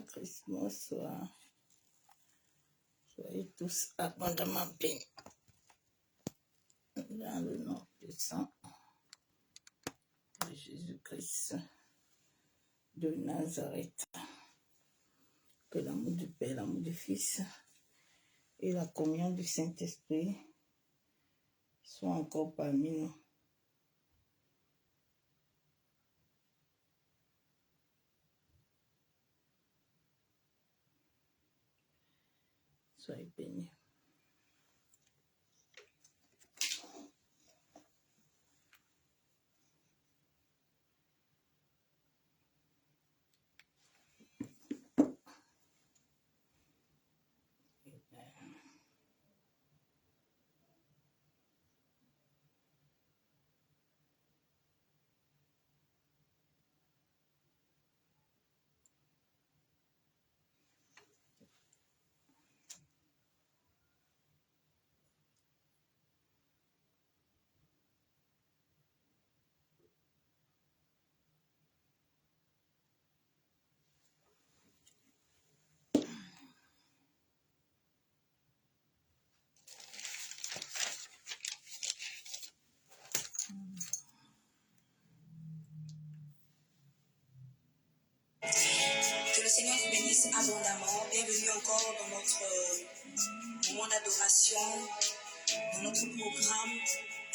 Christ, bonsoir. Soyez tous abondamment bénis. Dans le nom puissant de Jésus-Christ de Nazareth. Que l'amour du Père, l'amour du Fils et la communion du Saint-Esprit soient encore parmi nous. Soyez bénis. Que le Seigneur vous bénisse abondamment. Bienvenue encore dans notre moment d'adoration, dans notre programme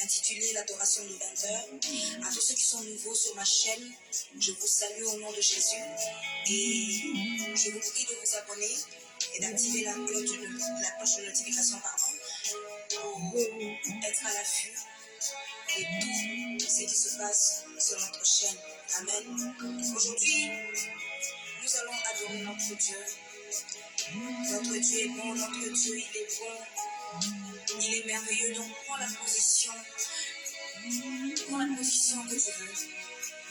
intitulé l'adoration de 20h. À tous ceux qui sont nouveaux sur ma chaîne, je vous salue au nom de Jésus et je vous prie de vous abonner et d'activer la cloche de notification pour être à l'affût de tout ce qui se passe sur notre chaîne. Amen. Aujourd'hui, nous allons adorer notre Dieu. Notre Dieu est bon, notre Dieu il est bon, il est merveilleux. Donc prends la position que tu veux.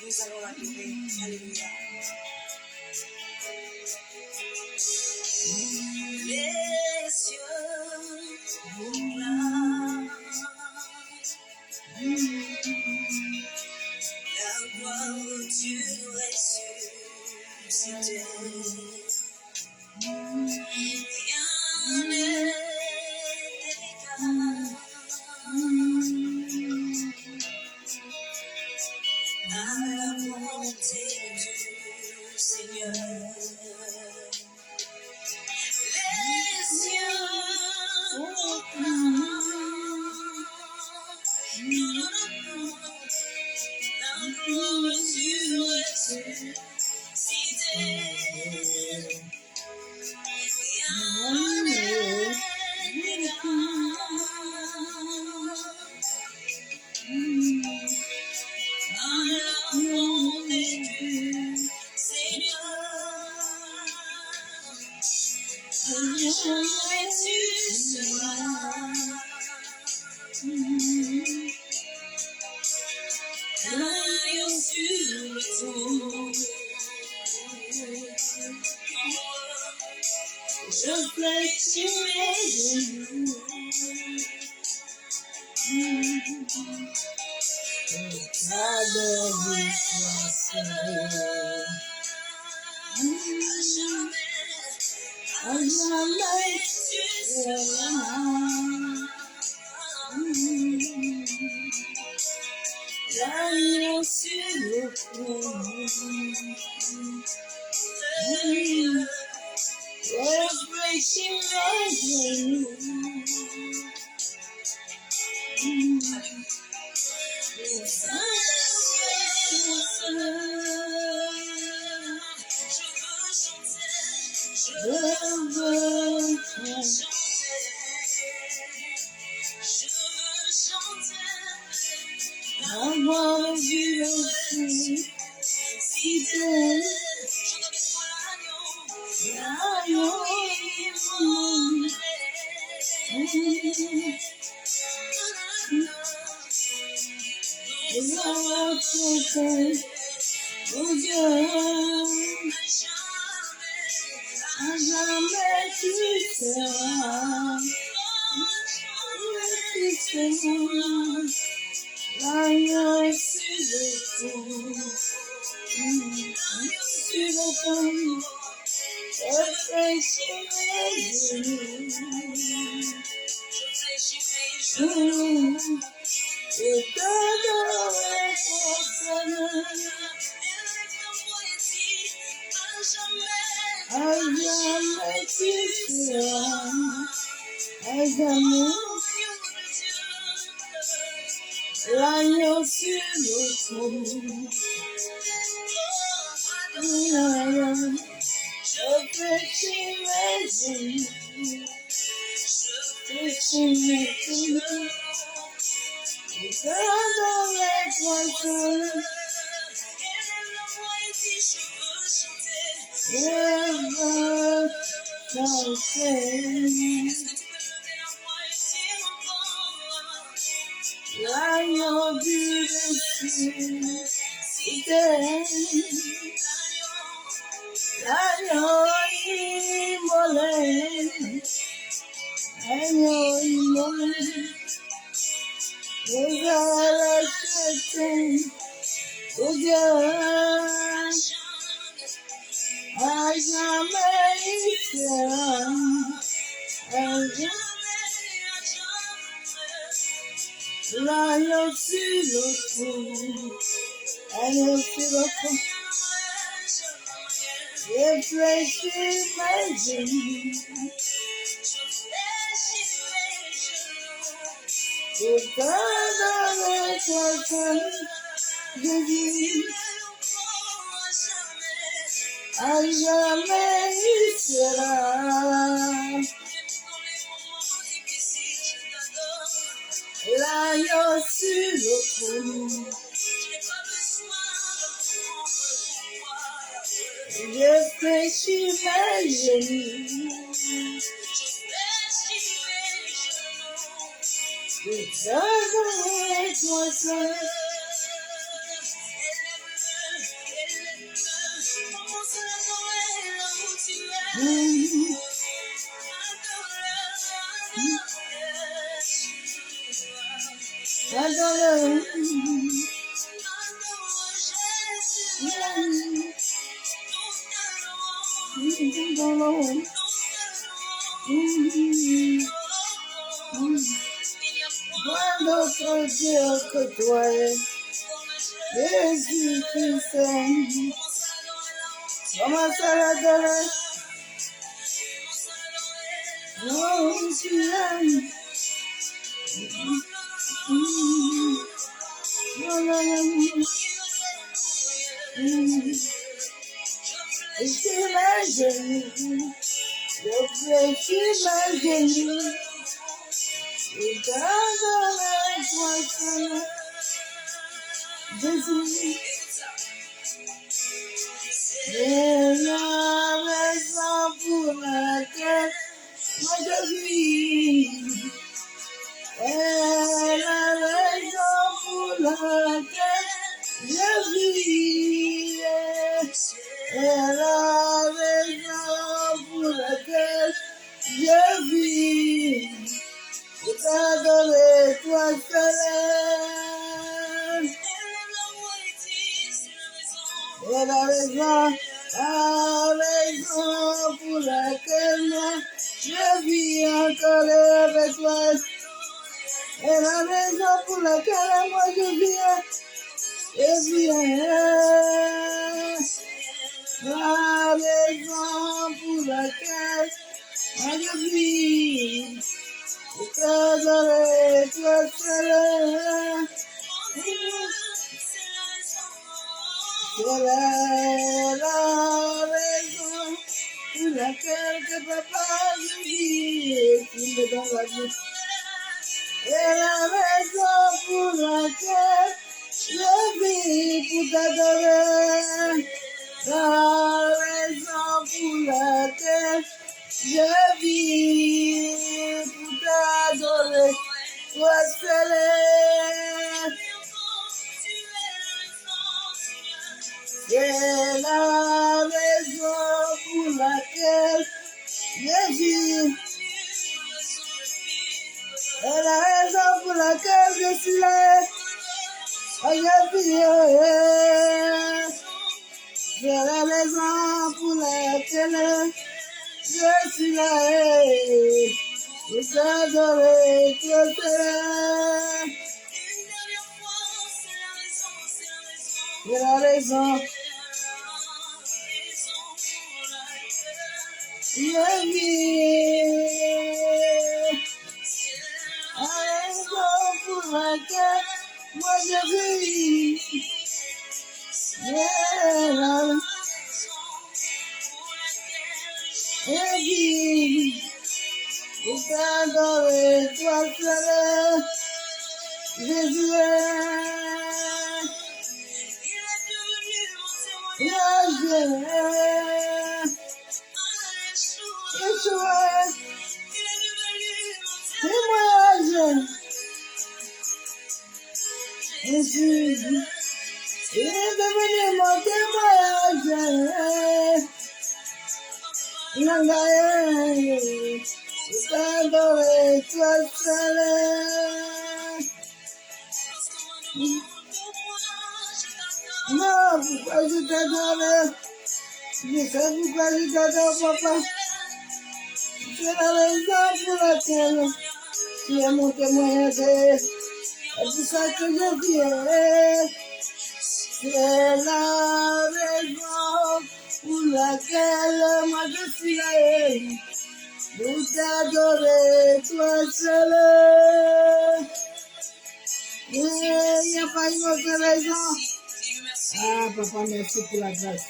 Nous allons l'adorer. Alléluia. Les cieux vous plaisent, la gloire de Dieu ressuscité. Rien n'est égal à la bonté du Seigneur. Les cieux proclament la gloire de Dieu ressuscité. Rien n'est égal à la bonté du Seigneur. Un jour et tu seras rayon sur le trône. Je fléchirai genoux. Adorer toi seul. À jamais tu seras rayon sur le trône. Je fléchirai genoux. Avoir vu ressuscité, l'agneau immonde. Les hommes chantaient, mon Dieu, à jamais tu seras, l'agneau sur le trône, sur le trône. Et t'adorer pour Seigneur. À jamais tu seras, à jamais. L'agneau sur le trône. Je peux t'imaginer. Je peux t'imaginer. Et t'adorer pour Seigneur. Je veux chanter. L'agneau du dessus, l'agneau immolé, l'agneau immolé, nous allons chanter au Dieu, à jamais il sera, à jamais. L'agneau sur le trône, l'agneau sur le trône, réfléchis mes genoux, pour t'adorer toi seul, Jésus, à jamais il sera. L'agneau sur le trône, je fléchis mes genoux, pour t'adorer toi seul. Adore. Point d'autre Dieu que toi, Jésus Christ. Commence à l'adorer. Oh, tu aimes. Et t'imagines, je t'imagine, et t'adorer toi seul, Jésus. C'est la raison pour laquelle moi je vis. C'est la raison pour laquelle je vis. C'est la raison pour laquelle je vis. Je t'adorer toi seul. C'est la raison pour laquelle moi je vis encore avec toi. C'est la raison pour laquelle moi je viens. La raison pour laquelle moi je vis. Je t'adorer toi seul. C'est la raison pour laquelle que papa je vis et tu me donnes la vie. C'est la raison pour laquelle je vis pour t'adorer. La raison pour laquelle je vis pour t'adorer. Toi seul. C'est la raison pour laquelle je vis. C'est la raison pour laquelle je suis là. Je vis. C'est la raison pour laquelle je je suis là, pour t'adorer, toi seul. C'est la raison. La vie. La raison pour laquelle moi je vis. La vie. Pour t'adorer, toi seul. Jésus Yeshua, témoignage. Jésus, il est devenu mon témoignage. Nangaye, t'adorer, toi seul. Non, pourquoi je t'adore? Je sais pourquoi je t'adore, papa. C'est la raison pour laquelle tu es mon témoignage. C'est pour ça que je viens. C'est la raison pour laquelle moi je suis là. Pour t'adorer, toi seul. Il n'y a pas une autre raison. Ah, papa, merci pour la grâce.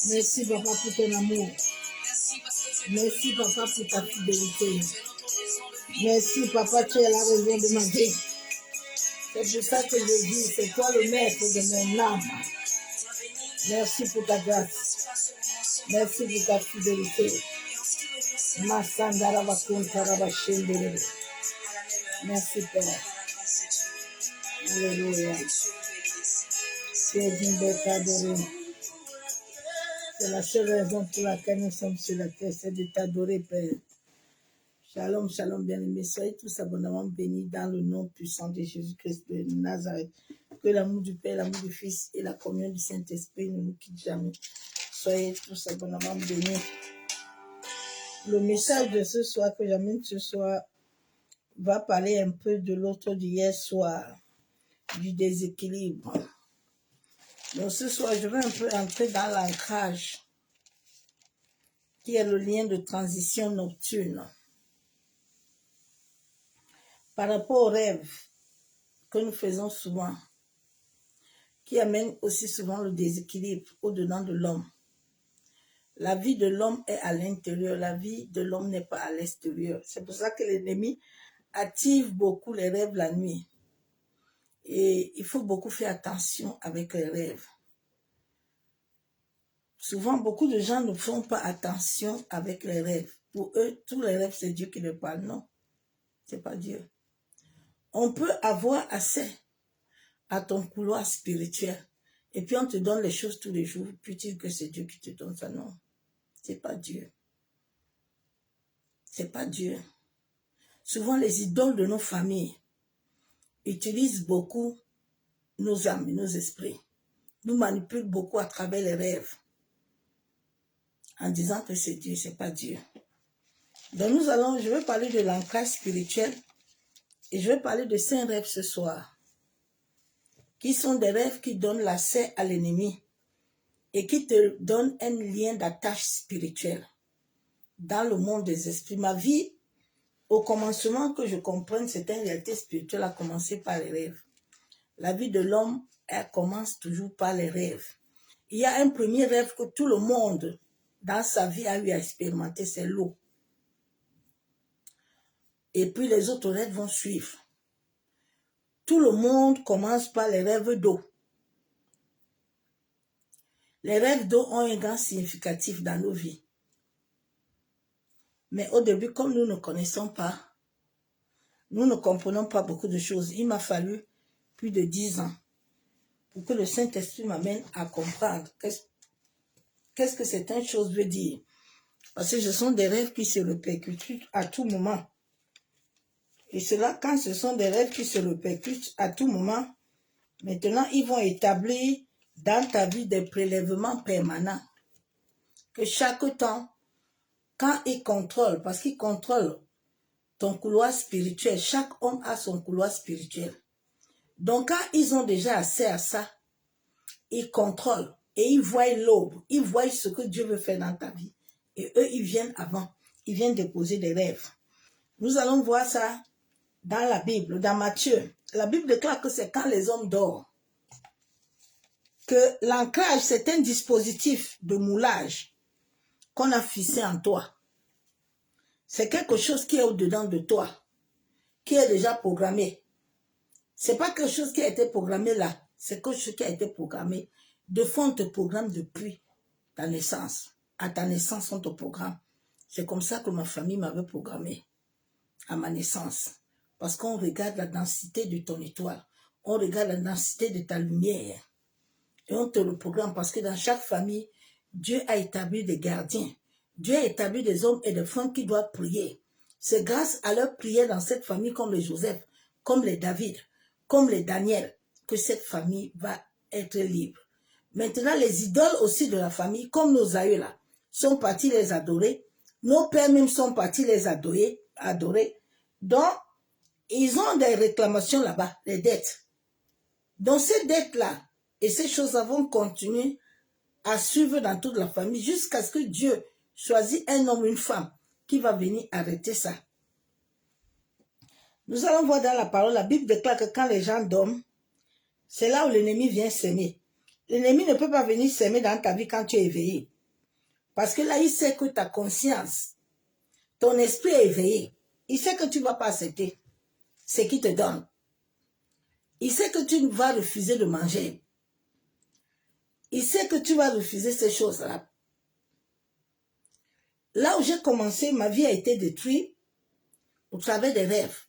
Merci, papa, pour ton amour. Merci, papa, pour ta fidélité. Merci, papa, tu es la raison de ma vie. C'est pour ça que je dis, c'est toi le maître de mon âme. Merci pour ta grâce. Merci pour ta fidélité. Merci, Père. Alléluia. C'est une belle adorée. C'est la seule raison pour laquelle nous sommes sur la terre, c'est de t'adorer, Père. Shalom, shalom, bien-aimés. Soyez tous abondamment bénis dans le nom puissant de Jésus-Christ de Nazareth. Que l'amour du Père, l'amour du Fils et la communion du Saint-Esprit ne nous quittent jamais. Soyez tous abondamment bénis. Le message de ce soir que j'amène ce soir va parler un peu de l'autre d'hier soir, du déséquilibre. Donc ce soir, je vais un peu entrer dans l'ancrage, qui est le lien de transition nocturne. Par rapport aux rêves que nous faisons souvent, qui amènent aussi souvent le déséquilibre au-dedans de l'homme. La vie de l'homme est à l'intérieur, la vie de l'homme n'est pas à l'extérieur. C'est pour ça que l'ennemi active beaucoup les rêves la nuit. Et il faut beaucoup faire attention avec les rêves. Souvent, beaucoup de gens ne font pas attention avec les rêves. Pour eux, tous les rêves, c'est Dieu qui les parle. Non, c'est pas Dieu. On peut avoir accès à ton couloir spirituel. Et puis, on te donne les choses tous les jours. Puis, tu dis que c'est Dieu qui te donne ça. Non, c'est pas Dieu. C'est pas Dieu. Souvent, les idoles de nos familles utilisent beaucoup nos âmes et nos esprits. Nous manipulent beaucoup à travers les rêves. En disant que c'est Dieu, c'est pas Dieu. Donc je vais parler de l'ancrage spirituel et je vais parler de 5 rêves ce soir, qui sont des rêves qui donnent l'accès à l'ennemi et qui te donnent un lien d'attache spirituelle dans le monde des esprits. Ma vie, au commencement, que je comprenne cette réalité spirituelle, a commencé par les rêves. La vie de l'homme, elle commence toujours par les rêves. Il y a un premier rêve que tout le monde dans sa vie a eu à expérimenter, c'est l'eau. Et puis les autres rêves vont suivre. Tout le monde commence par les rêves d'eau. Les rêves d'eau ont un grand significatif dans nos vies. Mais au début, comme nous ne connaissons pas, nous ne comprenons pas beaucoup de choses. Il m'a fallu plus de 10 ans pour que le Saint-Esprit m'amène à comprendre qu'est-ce que certaines choses veulent dire. Parce que ce sont des rêves qui se répercutent à tout moment. Et cela, quand ce sont des rêves qui se répercutent à tout moment, maintenant, ils vont établir dans ta vie des prélèvements permanents. Que chaque temps, quand il contrôle, parce qu'il contrôle ton couloir spirituel, chaque homme a son couloir spirituel. Donc, quand ils ont déjà accès à ça, ils contrôlent et ils voient l'aube, ils voient ce que Dieu veut faire dans ta vie. Et eux, ils viennent avant, ils viennent déposer des rêves. Nous allons voir ça dans la Bible, dans Matthieu. La Bible déclare que c'est quand les hommes dorment que l'ancrage, c'est un dispositif de moulage qu'on a fixé en toi. C'est quelque chose qui est au-dedans de toi, qui est déjà programmé. C'est pas quelque chose qui a été programmé là, c'est quelque chose qui a été programmé. De fond, on te programme depuis ta naissance. À ta naissance, on te programme. C'est comme ça que ma famille m'avait programmé à ma naissance. Parce qu'on regarde la densité de ton étoile. On regarde la densité de ta lumière. Et on te le programme parce que dans chaque famille, Dieu a établi des gardiens. Dieu a établi des hommes et des femmes qui doivent prier. C'est grâce à leur prière dans cette famille comme les Joseph, comme les David, comme les Daniel, que cette famille va être libre. Maintenant, les idoles aussi de la famille, comme nos aïeux là, sont partis les adorer. Nos pères même sont partis les adorer. Donc, ils ont des réclamations là-bas, des dettes. Donc, ces dettes-là et ces choses-là vont continuer à suivre dans toute la famille jusqu'à ce que Dieu choisisse un homme, une femme qui va venir arrêter ça. Nous allons voir dans la parole, la Bible déclare que quand les gens dorment, c'est là où l'ennemi vient s'aimer. L'ennemi ne peut pas venir s'aimer dans ta vie quand tu es éveillé. Parce que là, il sait que ta conscience, ton esprit est éveillé. Il sait que tu ne vas pas accepter ce qu'il te donne. Il sait que tu vas refuser de manger. Il sait que tu vas refuser ces choses-là. Là où j'ai commencé, ma vie a été détruite au travers des rêves.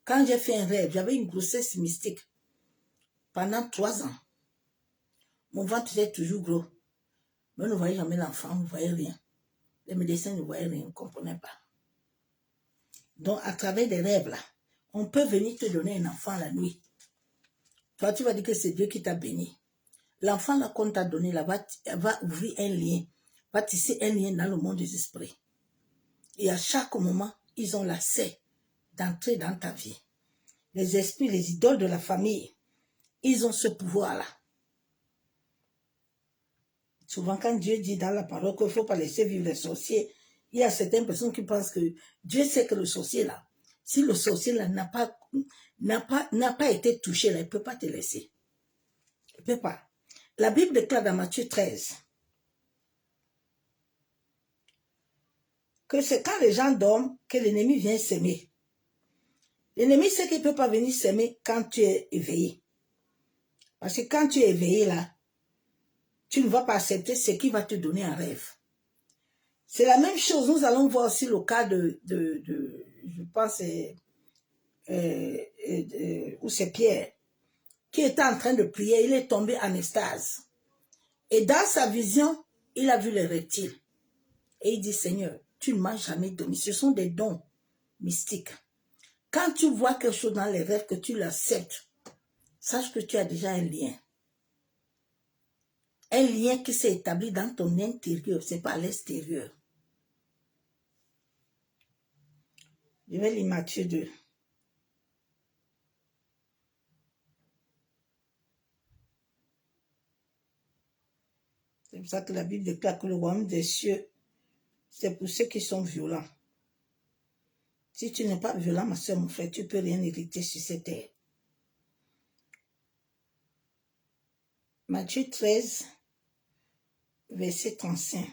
Quand j'ai fait un rêve, j'avais une grossesse mystique pendant 3 ans. Mon ventre était toujours gros. Mais on ne voyait jamais l'enfant, on ne voyait rien. Les médecins ne voyaient rien, on ne comprenait pas. Donc, à travers des rêves, là, on peut venir te donner un enfant la nuit. Toi, tu vas dire que c'est Dieu qui t'a béni. L'enfant là qu'on t'a donné là va ouvrir un lien, va tisser un lien dans le monde des esprits. Et à chaque moment, ils ont l'accès d'entrer dans ta vie. Les esprits, les idoles de la famille, ils ont ce pouvoir-là. Souvent, quand Dieu dit dans la parole qu'il ne faut pas laisser vivre les sorciers, il y a certaines personnes qui pensent que Dieu sait que le sorcier là, si le sorcier là n'a pas été touché là, il ne peut pas te laisser. Il ne peut pas. La Bible déclare dans Matthieu 13 que c'est quand les gens dorment que l'ennemi vient s'aimer. L'ennemi sait qu'il ne peut pas venir s'aimer quand tu es éveillé. Parce que quand tu es éveillé là, tu ne vas pas accepter ce qu'il va te donner en rêve. C'est la même chose. Nous allons voir aussi le cas je pense, où c'est Pierre, qui était en train de prier. Il est tombé en extase. Et dans sa vision, il a vu les reptiles. Et il dit, Seigneur, tu ne m'as jamais donné. Ce sont des dons mystiques. Quand tu vois quelque chose dans les rêves, que tu l'acceptes, sache que tu as déjà un lien. Un lien qui s'est établi dans ton intérieur, ce n'est pas à l'extérieur. Je vais lire Matthieu 2. C'est pour ça que la Bible déclare que le royaume des cieux, c'est pour ceux qui sont violents. Si tu n'es pas violent, ma soeur, mon frère, tu ne peux rien hériter sur cette terre. Matthieu 13, verset 35.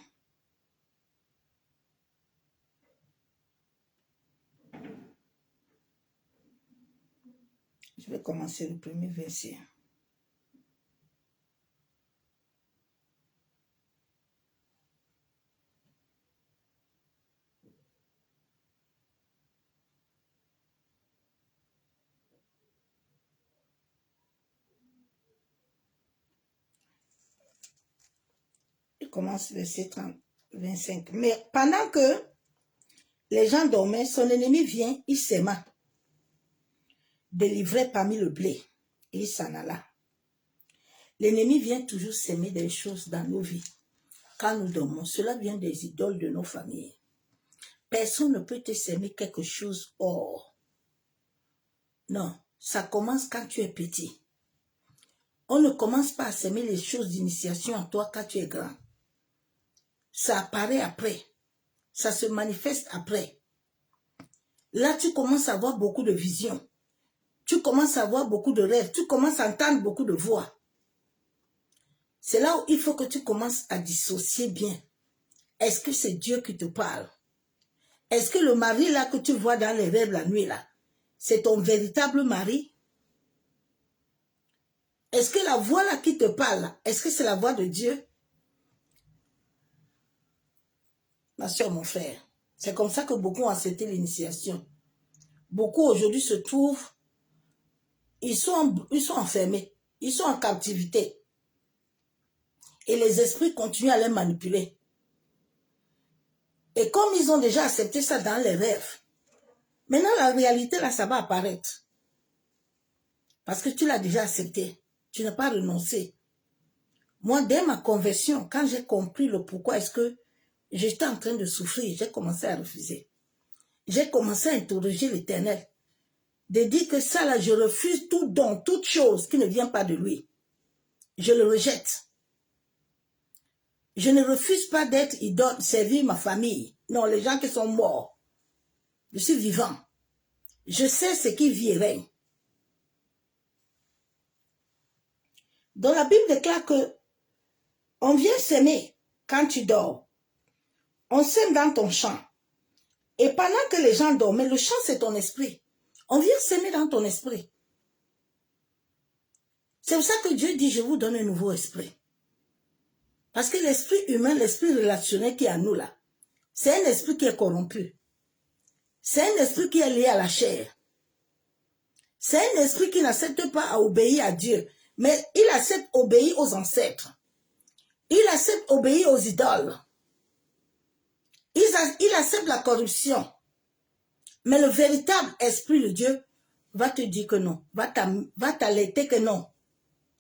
Je vais commencer le premier verset. Il commence verset 25. Mais pendant que les gens dormaient, son ennemi vient, il s'aima, délivré parmi le blé, et il s'en alla. L'ennemi vient toujours s'aimer des choses dans nos vies. Quand nous dormons, cela vient des idoles de nos familles. Personne ne peut te semer quelque chose hors. Non, ça commence quand tu es petit. On ne commence pas à semer les choses d'initiation en toi quand tu es grand. Ça apparaît après. Ça se manifeste après. Là, tu commences à avoir beaucoup de visions. Tu commences à avoir beaucoup de rêves. Tu commences à entendre beaucoup de voix. C'est là où il faut que tu commences à dissocier bien. Est-ce que c'est Dieu qui te parle? Est-ce que le mari là que tu vois dans les rêves la nuit là, c'est ton véritable mari? Est-ce que la voix là qui te parle, est-ce que c'est la voix de Dieu? Ma soeur, mon frère, c'est comme ça que beaucoup ont accepté l'initiation. Beaucoup aujourd'hui se trouvent, ils sont enfermés, ils sont en captivité. Et les esprits continuent à les manipuler. Et comme ils ont déjà accepté ça dans les rêves, maintenant la réalité là, ça va apparaître. Parce que tu l'as déjà accepté. Tu n'as pas renoncé. Moi, dès ma conversion, quand j'ai compris le pourquoi est-ce que j'étais en train de souffrir, j'ai commencé à refuser. J'ai commencé à interroger l'Éternel. De dire que ça là, je refuse tout don, toute chose qui ne vient pas de lui. Je le rejette. Je ne refuse pas d'être idole, servir ma famille. Non, les gens qui sont morts. Je suis vivant. Je sais ce qui vit et règne. Donc la Bible déclare que on vient s'aimer quand tu dors. On s'aime dans ton champ. Et pendant que les gens dorment, le champ c'est ton esprit. On vient s'aimer dans ton esprit. C'est pour ça que Dieu dit, je vous donne un nouveau esprit. Parce que l'esprit humain, l'esprit relationnel qui est à nous là, c'est un esprit qui est corrompu. C'est un esprit qui est lié à la chair. C'est un esprit qui n'accepte pas à obéir à Dieu, mais il accepte obéir aux ancêtres. Il accepte obéir aux idoles. Il accepte la corruption. Mais le véritable esprit de Dieu va te dire que non, va t'alerter que non.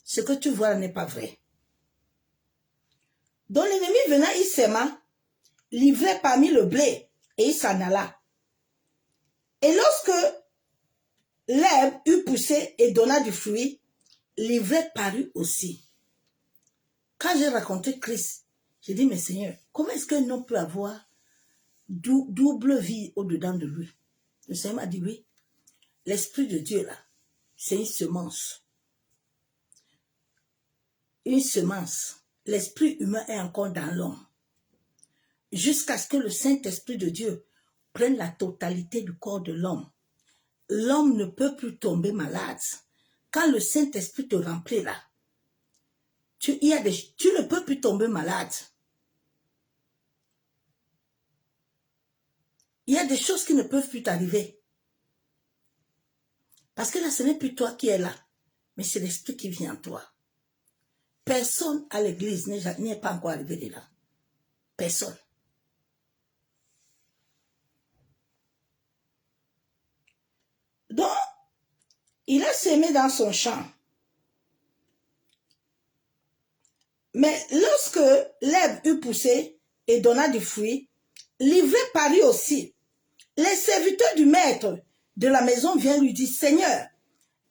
Ce que tu vois n'est pas vrai. Donc l'ennemi venant, il s'aima, livrait parmi le blé, et il s'en alla. Et lorsque l'herbe eut poussé et donna du fruit, l'ivraie parut aussi. Quand j'ai raconté Christ, j'ai dit, mais Seigneur, comment est-ce qu'un homme peut avoir double vie au-dedans de lui? Le Seigneur m'a dit, oui, l'Esprit de Dieu là, c'est une semence. Une semence. L'esprit humain est encore dans l'homme. Jusqu'à ce que le Saint-Esprit de Dieu prenne la totalité du corps de l'homme. L'homme ne peut plus tomber malade. Quand le Saint-Esprit te remplit là, tu ne peux plus tomber malade. Il y a des choses qui ne peuvent plus t'arriver. Parce que là, ce n'est plus toi qui es là, mais c'est l'Esprit qui vient en toi. Personne à l'église n'est pas encore arrivé de là. Personne. Donc, il a semé dans son champ. Mais lorsque l'herbe eut poussé et donna du fruit, l'ivraie parut aussi. Les serviteurs du maître de la maison viennent lui dire, Seigneur,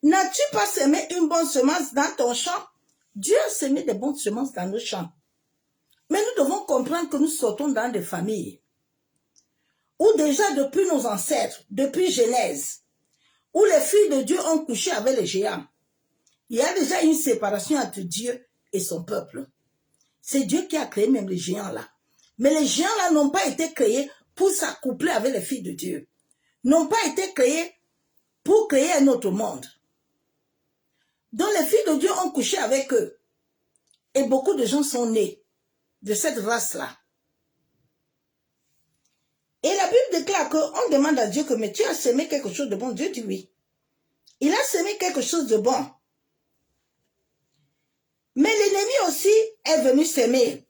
n'as-tu pas semé une bonne semence dans ton champ? Dieu a semé des bonnes semences dans nos champs. Mais nous devons comprendre que nous sortons dans des familles où déjà depuis nos ancêtres, depuis Genèse, où les filles de Dieu ont couché avec les géants, il y a déjà une séparation entre Dieu et son peuple. C'est Dieu qui a créé même les géants là. Mais les géants là n'ont pas été créés pour s'accoupler avec les filles de Dieu. N'ont pas été créés pour créer un autre monde. Donc les filles de Dieu ont couché avec eux. Et beaucoup de gens sont nés de cette race-là. Et la Bible déclare qu'on demande à Dieu que mais tu as semé quelque chose de bon. Dieu dit oui. Il a semé quelque chose de bon. Mais l'ennemi aussi est venu s'aimer.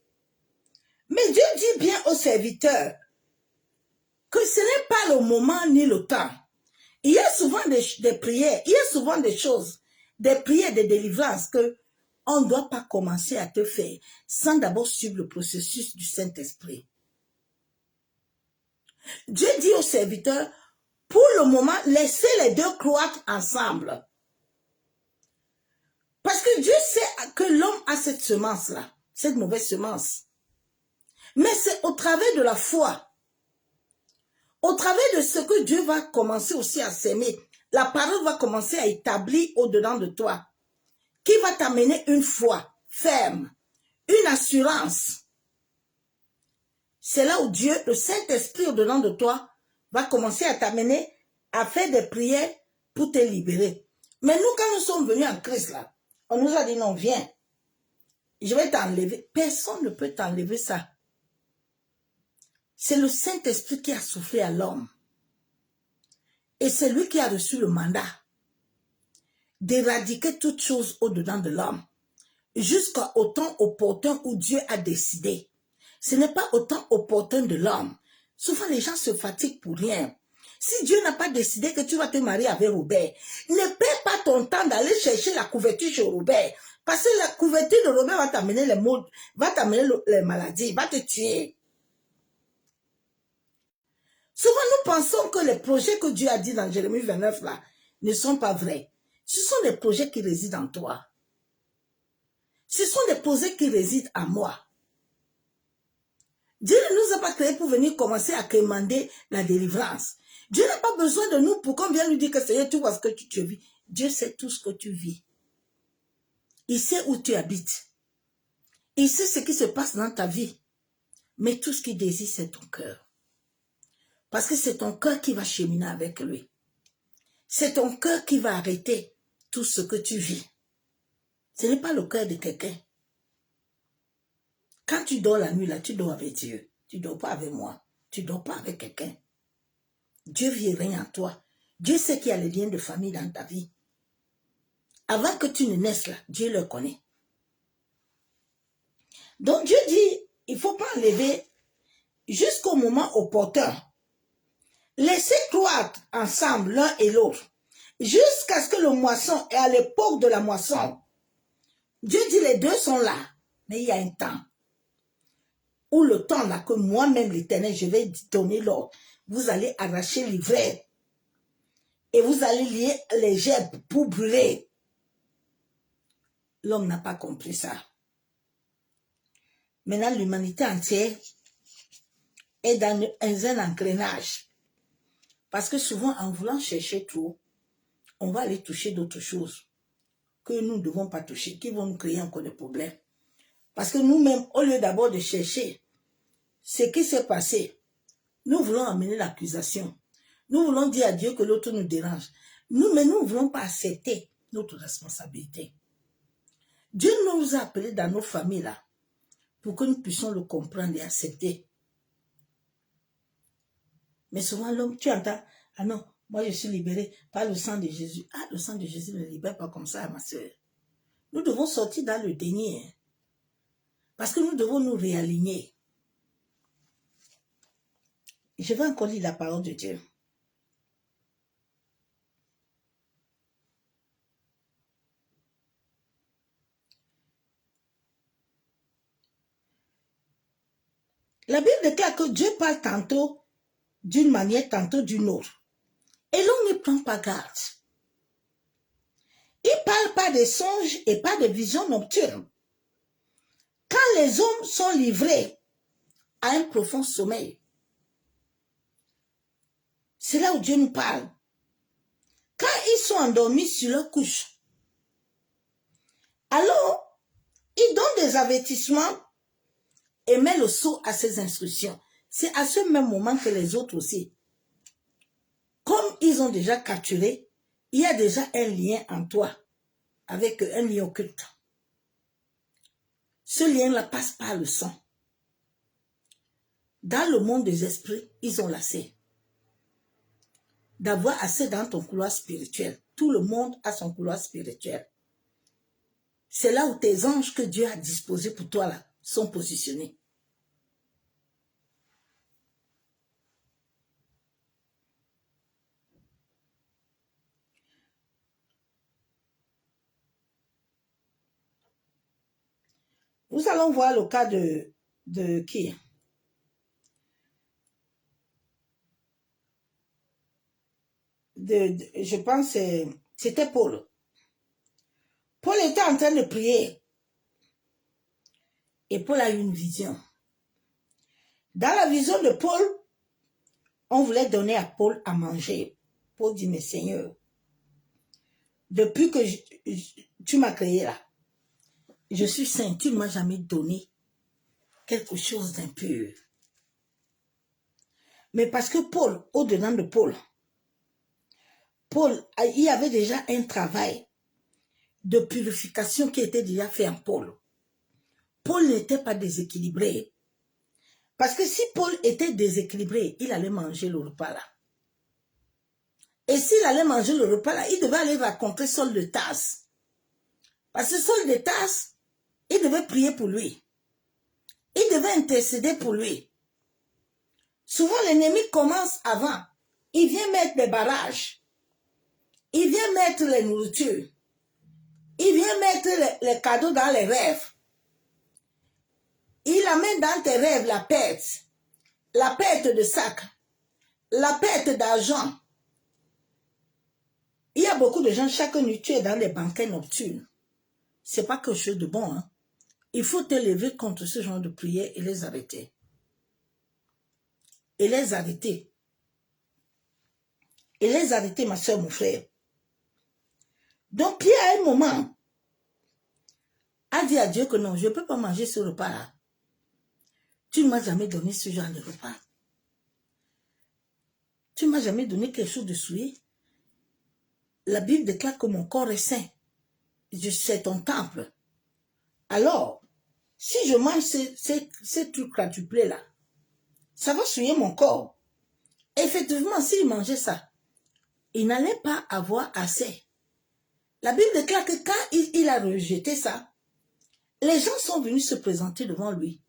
Mais Dieu dit bien aux serviteurs que ce n'est pas le moment ni le temps. Il y a souvent des prières, il y a souvent des choses, des prières de délivrance que on ne doit pas commencer à te faire sans d'abord suivre le processus du Saint-Esprit. Dieu dit aux serviteurs, pour le moment, laissez les deux croître ensemble. Parce que Dieu sait que l'homme a cette semence-là, cette mauvaise semence. Mais c'est au travers de la foi, au travers de ce que Dieu va commencer aussi à s'aimer, la parole va commencer à établir au-dedans de toi, qui va t'amener une foi ferme, une assurance. C'est là où Dieu, le Saint-Esprit au-dedans de toi, va commencer à t'amener à faire des prières pour te libérer. Mais nous, quand nous sommes venus en Christ, là, on nous a dit non, viens, je vais t'enlever. Personne ne peut t'enlever ça. C'est le Saint-Esprit qui a soufflé à l'homme. Et c'est lui qui a reçu le mandat d'éradiquer toute chose au-dedans de l'homme, jusqu'au temps opportun où Dieu a décidé. Ce n'est pas au temps opportun de l'homme. Souvent, les gens se fatiguent pour rien. Si Dieu n'a pas décidé que tu vas te marier avec Robert, ne perds pas ton temps d'aller chercher la couverture chez Robert. Parce que la couverture de Robert va t'amener les maux, va t'amener les maladies, va te tuer. Souvent, nous pensons que les projets que Dieu a dit dans Jérémie 29 là, ne sont pas vrais. Ce sont des projets qui résident en toi. Ce sont des projets qui résident en moi. Dieu ne nous a pas créés pour venir commencer à commander la délivrance. Dieu n'a pas besoin de nous pour qu'on vienne lui dire que Seigneur, tu vois ce que tu vis. Dieu sait tout ce que tu vis. Il sait où tu habites. Il sait ce qui se passe dans ta vie. Mais tout ce qu'il désire, c'est ton cœur. Parce que c'est ton cœur qui va cheminer avec lui. C'est ton cœur qui va arrêter tout ce que tu vis. Ce n'est pas le cœur de quelqu'un. Quand tu dors la nuit, là, tu dors avec Dieu. Tu ne dors pas avec moi. Tu ne dors pas avec quelqu'un. Dieu vit rien en toi. Dieu sait qu'il y a les liens de famille dans ta vie. Avant que tu ne naisses là, Dieu le connaît. Donc Dieu dit, il ne faut pas enlever jusqu'au moment opportun. Laissez croître ensemble l'un et l'autre. Jusqu'à ce que le moisson, et à l'époque de la moisson, Dieu dit les deux sont là. Mais il y a un temps. Où le temps là que moi-même l'Éternel, je vais donner l'ordre. Vous allez arracher l'ivraie. Et vous allez lier les gerbes pour brûler. L'homme n'a pas compris ça. Maintenant, l'humanité entière est dans un engrenage. Parce que souvent, en voulant chercher trop, on va aller toucher d'autres choses que nous ne devons pas toucher, qui vont nous créer encore des problèmes. Parce que nous-mêmes, au lieu d'abord de chercher ce qui s'est passé, nous voulons amener l'accusation. Nous voulons dire à Dieu que l'autre nous dérange. Mais nous ne voulons pas accepter notre responsabilité. Dieu nous a appelés dans nos familles là, pour que nous puissions le comprendre et accepter. Mais souvent l'homme, tu entends, ah non, moi je suis libéré par le sang de Jésus. Ah, le sang de Jésus ne libère pas comme ça, ma soeur. Nous devons sortir dans le déni. Parce que nous devons nous réaligner. Je vais encore lire la parole de Dieu. La Bible déclare que Dieu parle tantôt d'une manière, tantôt d'une autre. Et l'on ne prend pas garde. Il ne parle pas de songes et pas de visions nocturnes. Quand les hommes sont livrés à un profond sommeil, c'est là où Dieu nous parle. Quand ils sont endormis sur leur couche, alors, il donne des avertissements et met le sceau à ses instructions. C'est à ce même moment que les autres aussi. Comme ils ont déjà capturé, il y a déjà un lien en toi, avec un lien occulte. Ce lien-là passe par le sang. Dans le monde des esprits, ils ont l'accès. D'avoir assez dans ton couloir spirituel. Tout le monde a son couloir spirituel. C'est là où tes anges que Dieu a disposés pour toi là, sont positionnés. Nous allons voir le cas de qui? je pense, c'était Paul. Paul était en train de prier. Et Paul a eu une vision. Dans la vision de Paul, on voulait donner à Paul à manger. Paul dit, mais Seigneur, depuis que tu m'as créé là, je suis saint, tu ne m'as jamais donné quelque chose d'impur. Mais parce que Paul, au-dedans de Paul, il y avait déjà un travail de purification qui était déjà fait en Paul. Paul n'était pas déséquilibré. Parce que si Paul était déséquilibré, il allait manger le repas là. Et s'il allait manger le repas là, il devait aller rencontrer Saul de Tarse. Parce que Saul de Tarse, il devait prier pour lui. Il devait intercéder pour lui. Souvent, l'ennemi commence avant. Il vient mettre des barrages. Il vient mettre les nourritures. Il vient mettre les cadeaux dans les rêves. Il amène dans tes rêves la perte de sac, la perte d'argent. Il y a beaucoup de gens, chaque nuit, tu es dans les banquets nocturnes. C'est pas quelque chose de bon. Hein? Il faut te lever contre ce genre de prières et les arrêter. Et les arrêter. Et les arrêter, ma soeur, mon frère. Donc, Pierre, à un moment, a dit à Dieu que non, je ne peux pas manger ce repas-là. Tu ne m'as jamais donné ce genre de repas. Tu ne m'as jamais donné quelque chose de souillé. La Bible déclare que mon corps est saint. C'est ton temple. Alors, si je mange ces trucs-là, tu plais là, ça va souiller mon corps. Effectivement, s'il mangeait ça, il n'allait pas avoir assez. La Bible déclare que quand il a rejeté ça, les gens sont venus se présenter devant lui.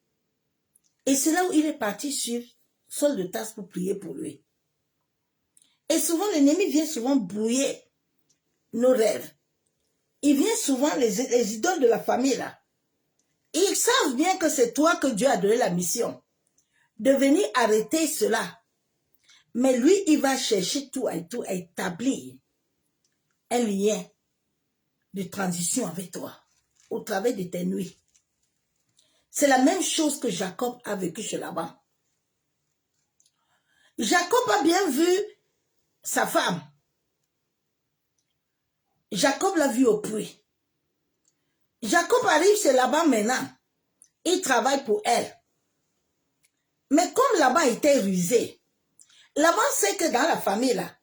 Et c'est là où il est parti sur Saul de Tarse pour prier pour lui. Et souvent, l'ennemi vient souvent brouiller nos rêves. Il vient souvent, les idoles de la famille là. Ils savent bien que c'est toi que Dieu a donné la mission de venir arrêter cela. Mais lui, il va chercher tout à établir un lien de transition avec toi au travers de tes nuits. C'est la même chose que Jacob a vécu chez Laban. Jacob a bien vu sa femme. Jacob l'a vu au puits. Jacob arrive chez Laban maintenant. Il travaille pour elle. Mais comme Laban était rusé, Laban sait que dans la famille là,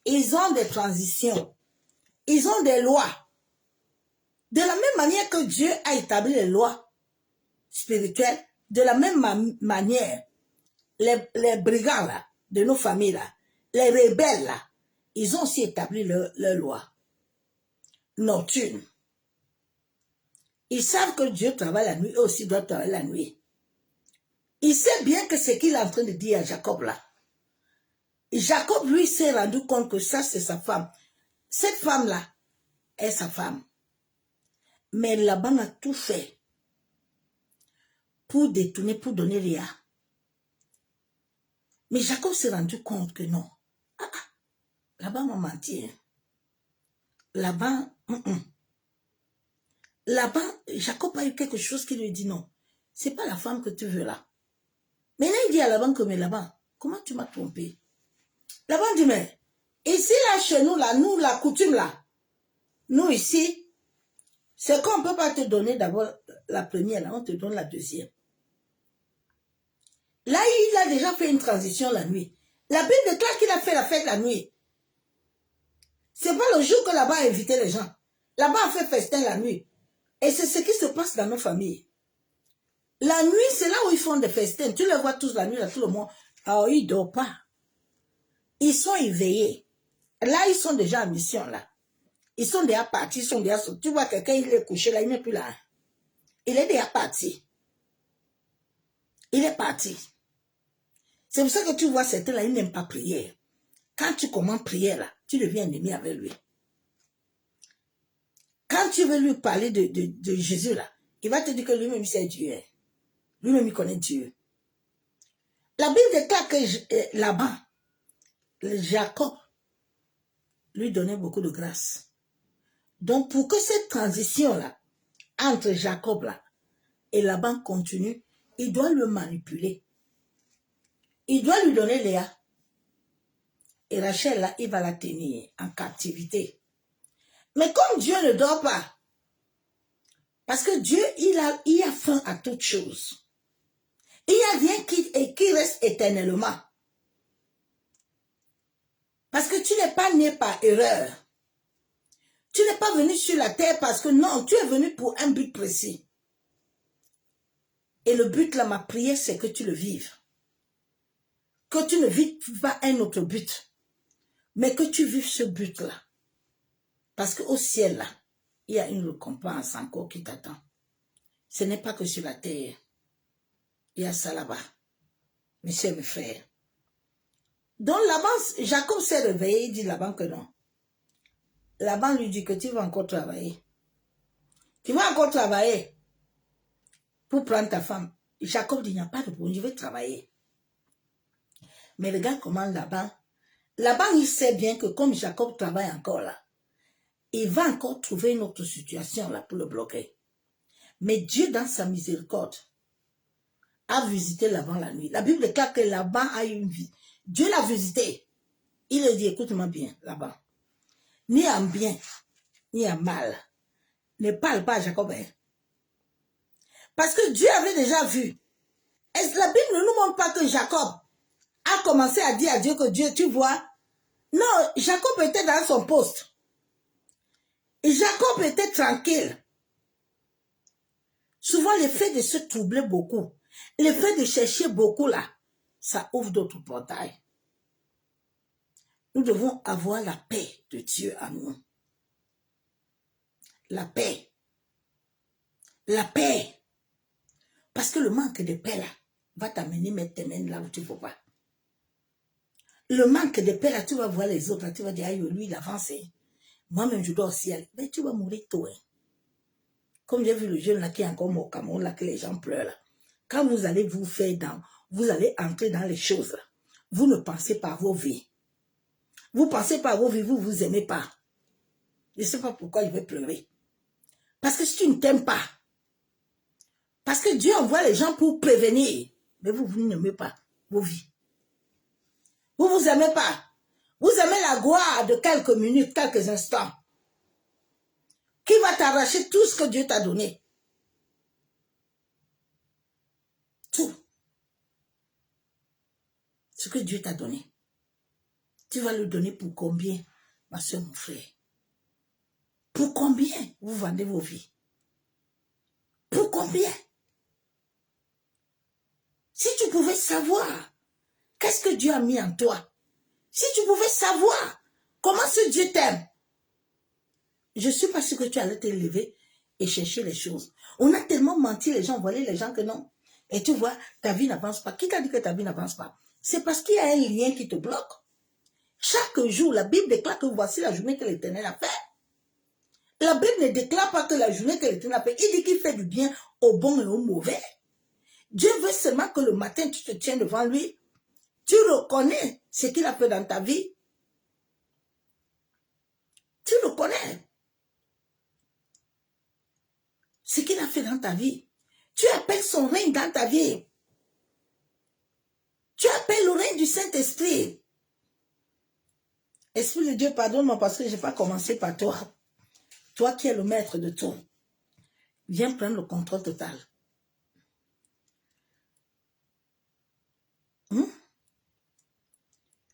ils ont des transitions. Ils ont des lois. De la même manière que Dieu a établi les lois spirituelles, de la même manière, les brigands là, de nos familles là, les rebelles là, ils ont aussi établi leurs lois nocturnes. Ils savent que Dieu travaille la nuit, eux aussi doivent travailler la nuit. Il sait bien que ce qu'il est en train de dire à Jacob là. Jacob, lui, s'est rendu compte que ça, c'est sa femme. Cette femme-là est sa femme. Mais Laban a tout fait pour détourner, pour donner Léa. Mais Jacob s'est rendu compte que non. Laban m'a menti. Laban, Laban, Jacob a eu quelque chose qui lui dit non. C'est pas la femme que tu veux là. Maintenant, il dit à Laban que, mais Laban, comment tu m'as trompé? Laban dit, mais ici, là, chez nous, là, nous, la coutume, là, nous, ici, c'est qu'on ne peut pas te donner d'abord la première, là, on te donne la deuxième. Là, il a déjà fait une transition la nuit. La Bible déclare qu'il a fait la fête la nuit. C'est pas le jour que là-bas a invité les gens. Là-bas a fait festin la nuit. Et c'est ce qui se passe dans nos familles. La nuit, c'est là où ils font des festins. Tu les vois tous la nuit, là, tout le monde. Alors, ils ne dorment pas. Ils sont éveillés. Là, ils sont déjà en mission, là. Ils sont déjà partis, ils sont déjà sortis. Tu vois quelqu'un, il est couché là, il n'est plus là. Il est déjà parti. Il est parti. C'est pour ça que tu vois certains là, ils n'aiment pas prier. Quand tu commences prière là, tu deviens ennemi avec lui. Quand tu veux lui parler de Jésus là, il va te dire que lui-même c'est Dieu. Lui-même il connaît Dieu. La Bible déclare que là-bas, Jacob lui donnait beaucoup de grâce. Donc, pour que cette transition-là, entre Jacob-là et Laban continue, il doit le manipuler. Il doit lui donner Léa. Et Rachel, là, il va la tenir en captivité. Mais comme Dieu ne dort pas, parce que Dieu, il a faim à toutes choses. Il n'y a rien qui reste éternellement. Parce que tu n'es pas né par erreur. Tu n'es pas venu sur la terre parce que non, tu es venu pour un but précis. Et le but là, ma prière, c'est que tu le vives. Que tu ne vives pas un autre but. Mais que tu vives ce but-là. Parce qu'au ciel, là, il y a une récompense encore qui t'attend. Ce n'est pas que sur la terre. Il y a ça là-bas. Mes chers, mes frères. Donc Laban, Jacob s'est réveillé, il dit Laban que non. Laban lui dit que tu vas encore travailler. Tu vas encore travailler pour prendre ta femme. Jacob dit, il n'y a pas de problème, je vais travailler. Mais regarde comment Laban, il sait bien que comme Jacob travaille encore là, il va encore trouver une autre situation là pour le bloquer. Mais Dieu, dans sa miséricorde, a visité Laban la nuit. La Bible déclare que Laban a eu une vie. Dieu l'a visité. Il a dit, écoute-moi bien, Laban. Ni en bien, ni en mal. Ne parle pas à Jacob. Hein? Parce que Dieu avait déjà vu. Et la Bible ne nous montre pas que Jacob a commencé à dire à Dieu que Dieu, tu vois. Non, Jacob était dans son poste. Et Jacob était tranquille. Souvent, le fait de se troubler beaucoup, le fait de chercher beaucoup là, ça ouvre d'autres portails. Nous devons avoir la paix de Dieu à nous. La paix. La paix. Parce que le manque de paix là va t'amener mettre tes mains là où tu ne peux pas. Le manque de paix là, tu vas voir les autres là, tu vas dire, aïe, lui il avance. Moi-même je dois aussi aller. Mais tu vas mourir tôt. Hein. Comme j'ai vu le jeune là qui est encore mort au Cameroun là, que les gens pleurent là. Quand vous allez vous faire vous allez entrer dans les choses là. Vous ne pensez pas à vos vies. Vous pensez pas à vos vies, vous vous aimez pas. Je ne sais pas pourquoi je vais pleurer. Parce que si tu ne t'aimes pas, parce que Dieu envoie les gens pour prévenir, mais vous n'aimez pas vos vies. Vous vous aimez pas. Vous aimez la gloire de quelques minutes, quelques instants, qui va t'arracher tout ce que Dieu t'a donné. Tout. Ce que Dieu t'a donné. Tu vas le donner pour combien, ma soeur, mon frère? Pour combien vous vendez vos vies? Pour combien? Si tu pouvais savoir qu'est-ce que Dieu a mis en toi, si tu pouvais savoir comment ce Dieu t'aime, je ne suis pas sûre que tu allais te lever et chercher les choses. On a tellement menti les gens, voilé les gens que non. Et tu vois, ta vie n'avance pas. Qui t'a dit que ta vie n'avance pas? C'est parce qu'il y a un lien qui te bloque. Chaque jour, la Bible déclare que voici la journée que l'Éternel a fait. La Bible ne déclare pas que la journée que l'Éternel a fait. Il dit qu'il fait du bien au bon et au mauvais. Dieu veut seulement que le matin, tu te tiens devant lui. Tu reconnais ce qu'il a fait dans ta vie. Tu le connais. Ce qu'il a fait dans ta vie. Tu appelles son règne dans ta vie. Tu appelles le règne du Saint-Esprit. Esprit de Dieu, pardonne-moi parce que je n'ai pas commencé par toi. Toi qui es le maître de tout. Viens prendre le contrôle total.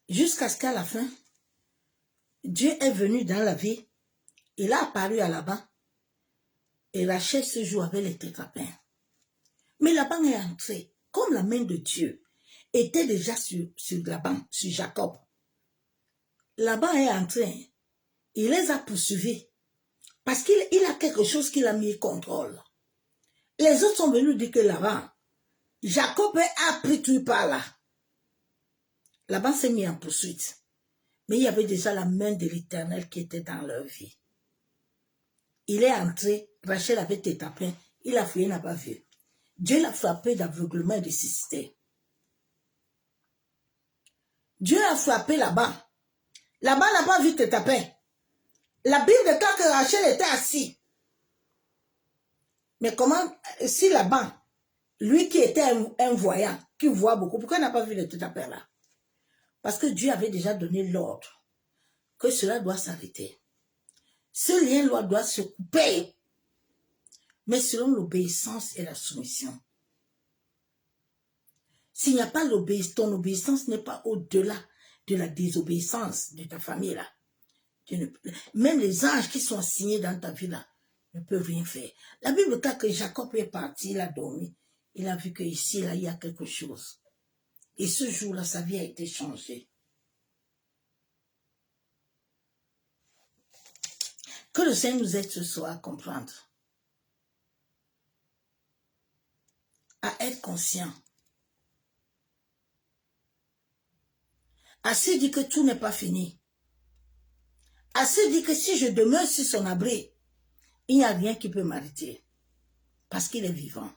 Jusqu'à ce qu'à la fin, Dieu est venu dans la vie. Il a apparu à Laban. Et Rachel se joue avec les tétrapins. Mais Laban est entré. Comme la main de Dieu était déjà sur Laban, sur Jacob. Laban est entré. Il les a poursuivis. Parce qu'il a quelque chose qu'il a mis en contrôle. Les autres sont venus dire que Laban, Jacob a pris tout par là. Laban s'est mis en poursuite. Mais il y avait déjà la main de l'Éternel qui était dans leur vie. Il est entré, Rachel avait tétapin, il a fouillé, il n'a pas vu. Dieu l'a frappé d'aveuglement et de cécité. Dieu a frappé là-bas. Laban n'a pas vu te taper. La Bible déclare que Rachel était assis. Mais comment, si Laban, lui qui était un voyant, qui voit beaucoup, pourquoi il n'a pas vu le taper là? Parce que Dieu avait déjà donné l'ordre que cela doit s'arrêter. Ce lien doit se couper, mais selon l'obéissance et la soumission. S'il n'y a pas l'obéissance, ton obéissance n'est pas au-delà de la désobéissance de ta famille là. Même les anges qui sont assignés dans ta vie là ne peuvent rien faire. La Bible dit que Jacob est parti, il a dormi. Il a vu qu'ici, là, il y a quelque chose. Et ce jour-là, sa vie a été changée. Que le Seigneur nous aide ce soir à comprendre. À être conscient. À se dire que tout n'est pas fini. À se dire que si je demeure sur son abri, il n'y a rien qui peut m'arrêter. Parce qu'il est vivant.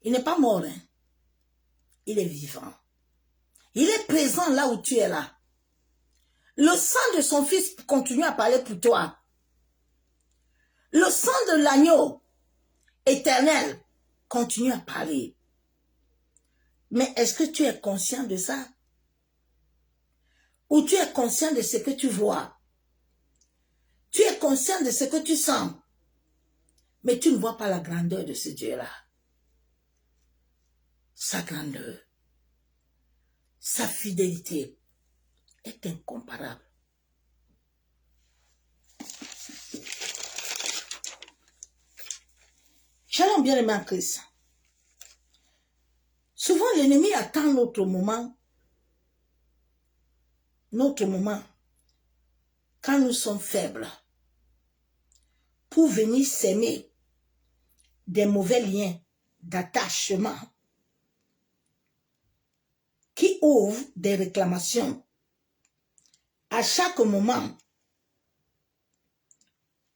Il n'est pas mort, hein. Il est vivant. Il est présent là où tu es là. Le sang de son fils continue à parler pour toi. Le sang de l'agneau éternel continue à parler. Mais est-ce que tu es conscient de ça? Ou tu es conscient de ce que tu vois? Tu es conscient de ce que tu sens? Mais tu ne vois pas la grandeur de ce Dieu-là. Sa grandeur, sa fidélité est incomparable. Shalom bien-aimé en Christ. Souvent l'ennemi attend notre moment, quand nous sommes faibles, pour venir s'aimer des mauvais liens d'attachement qui ouvrent des réclamations à chaque moment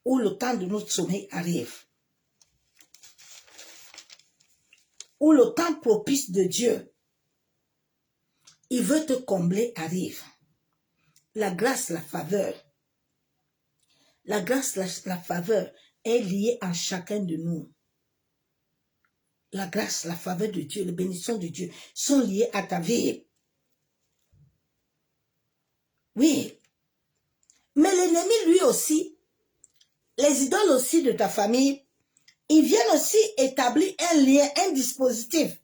où le temps de notre sommeil arrive, où le temps propice de Dieu, il veut te combler, arrive. La grâce, la faveur. La grâce, la faveur est liée à chacun de nous. La grâce, la faveur de Dieu, les bénédictions de Dieu sont liées à ta vie. Oui. Mais l'ennemi, lui aussi, les idoles aussi de ta famille, ils viennent aussi établir un lien, un dispositif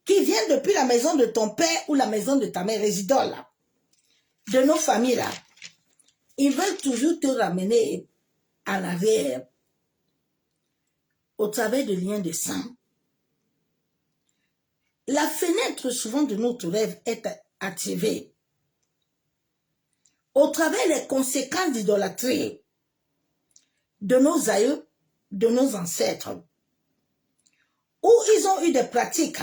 qui vient depuis la maison de ton père ou la maison de ta mère, les idoles là, de nos familles là. Ils veulent toujours te ramener en arrière au travers de liens de sang. La fenêtre souvent de notre rêve est activée au travers des conséquences d'idolâtrie de nos aïeux, de nos ancêtres, où ils ont eu des pratiques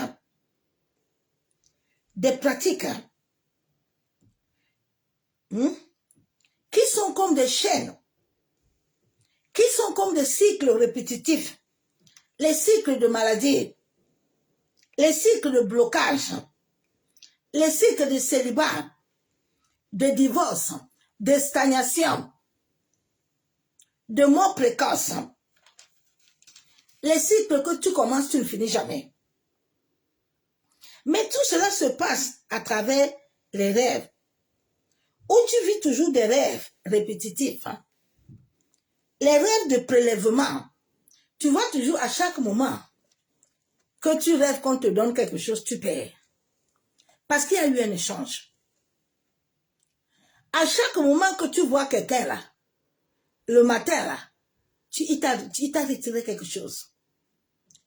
qui sont comme des chaînes, qui sont comme des cycles répétitifs, les cycles de maladie, les cycles de blocage, les cycles de célibat, de divorce, de stagnation, de mort précoce, les cycles que tu commences, tu ne finis jamais. Mais tout cela se passe à travers les rêves, où tu vis toujours des rêves répétitifs. Les rêves de prélèvement, tu vois toujours à chaque moment que tu rêves qu'on te donne quelque chose, tu perds. Parce qu'il y a eu un échange. À chaque moment que tu vois quelqu'un là, le matin là, il t'a retiré quelque chose.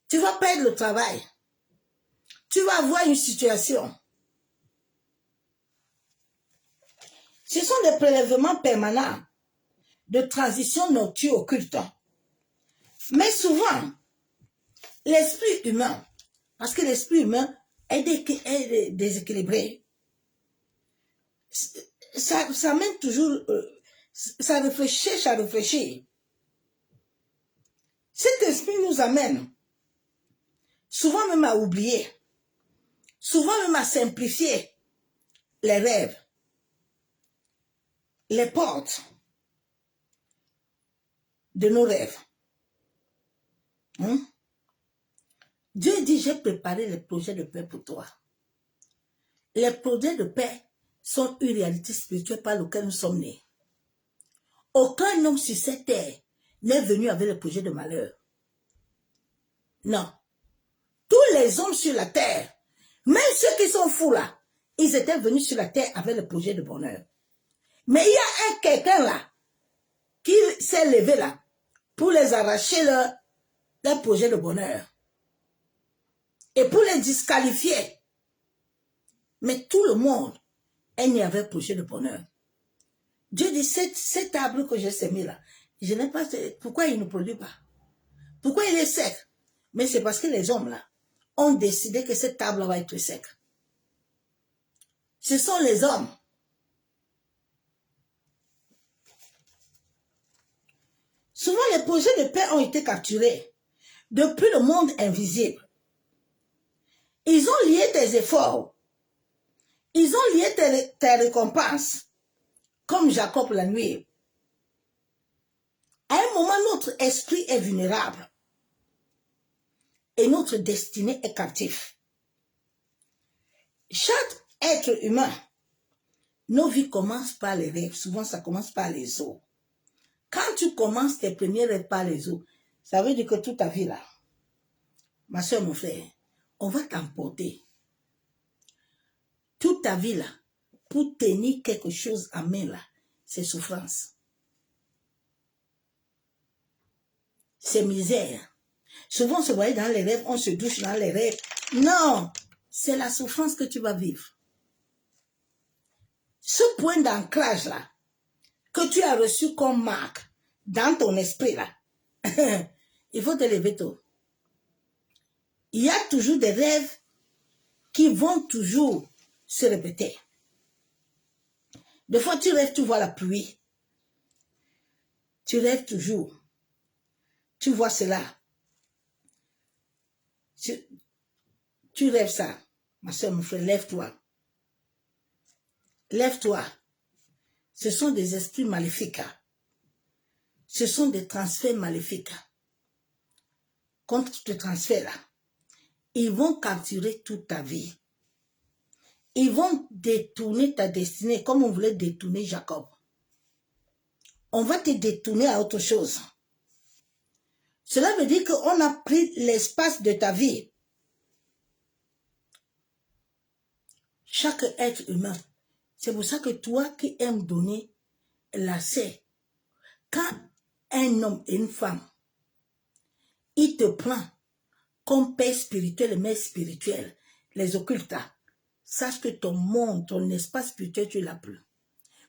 Tu vas perdre le travail. Tu vas avoir une situation. Ce sont des prélèvements permanents de transition nocturne occulte. Mais souvent, l'esprit humain, parce que l'esprit humain est déséquilibré, ça mène toujours, ça réfléchit. Cet esprit nous amène souvent même à oublier, souvent même à simplifier les rêves. les portes de nos rêves. Dieu dit, j'ai préparé les projets de paix pour toi. Les projets de paix sont une réalité spirituelle par laquelle nous sommes nés. Aucun homme sur cette terre n'est venu avec le projet de malheur. Non. Tous les hommes sur la terre, même ceux qui sont fous là, ils étaient venus sur la terre avec le projet de bonheur. Mais il y a quelqu'un là qui s'est levé là pour les arracher leur projet de bonheur et pour les disqualifier. Mais tout le monde est né avec un projet de bonheur. Dieu dit, cet arbre que j'ai semé là, je n'ai pas... Pourquoi il ne produit pas? Pourquoi il est sec? Mais c'est parce que les hommes là ont décidé que cet arbre va être sec. Ce sont les hommes. Souvent, les projets de paix ont été capturés depuis le monde invisible. Ils ont lié tes efforts. Ils ont lié tes récompenses, comme Jacob la nuit. À un moment, notre esprit est vulnérable et notre destinée est captive. Chaque être humain, nos vies commencent par les rêves. Souvent, ça commence par les os. Quand tu commences tes premiers rêves par les os, ça veut dire que toute ta vie là, ma soeur, mon frère, on va t'emporter. Toute ta vie là, pour tenir quelque chose en main là, c'est souffrance. C'est misère. Souvent, on se voit dans les rêves, on se douche dans les rêves. Non, c'est la souffrance que tu vas vivre. Ce point d'ancrage là, que tu as reçu comme marque dans ton esprit là, il faut te lever tôt. Il y a toujours des rêves qui vont toujours se répéter. Des fois, tu rêves, tu vois la pluie. Tu rêves toujours. Tu vois cela. Tu rêves ça. Ma soeur, mon frère, lève-toi. Lève-toi. Ce sont des esprits maléfiques. Ce sont des transferts maléfiques. Contre ce transfert-là, ils vont capturer toute ta vie. Ils vont détourner ta destinée comme on voulait détourner Jacob. On va te détourner à autre chose. Cela veut dire qu'on a pris l'espace de ta vie. Chaque être humain. C'est pour ça que toi qui aimes donner l'accès, quand un homme et une femme, il te prend comme père spirituel et mère spirituelle, les occultes, sache que ton monde, ton espace spirituel, tu ne l'as plus.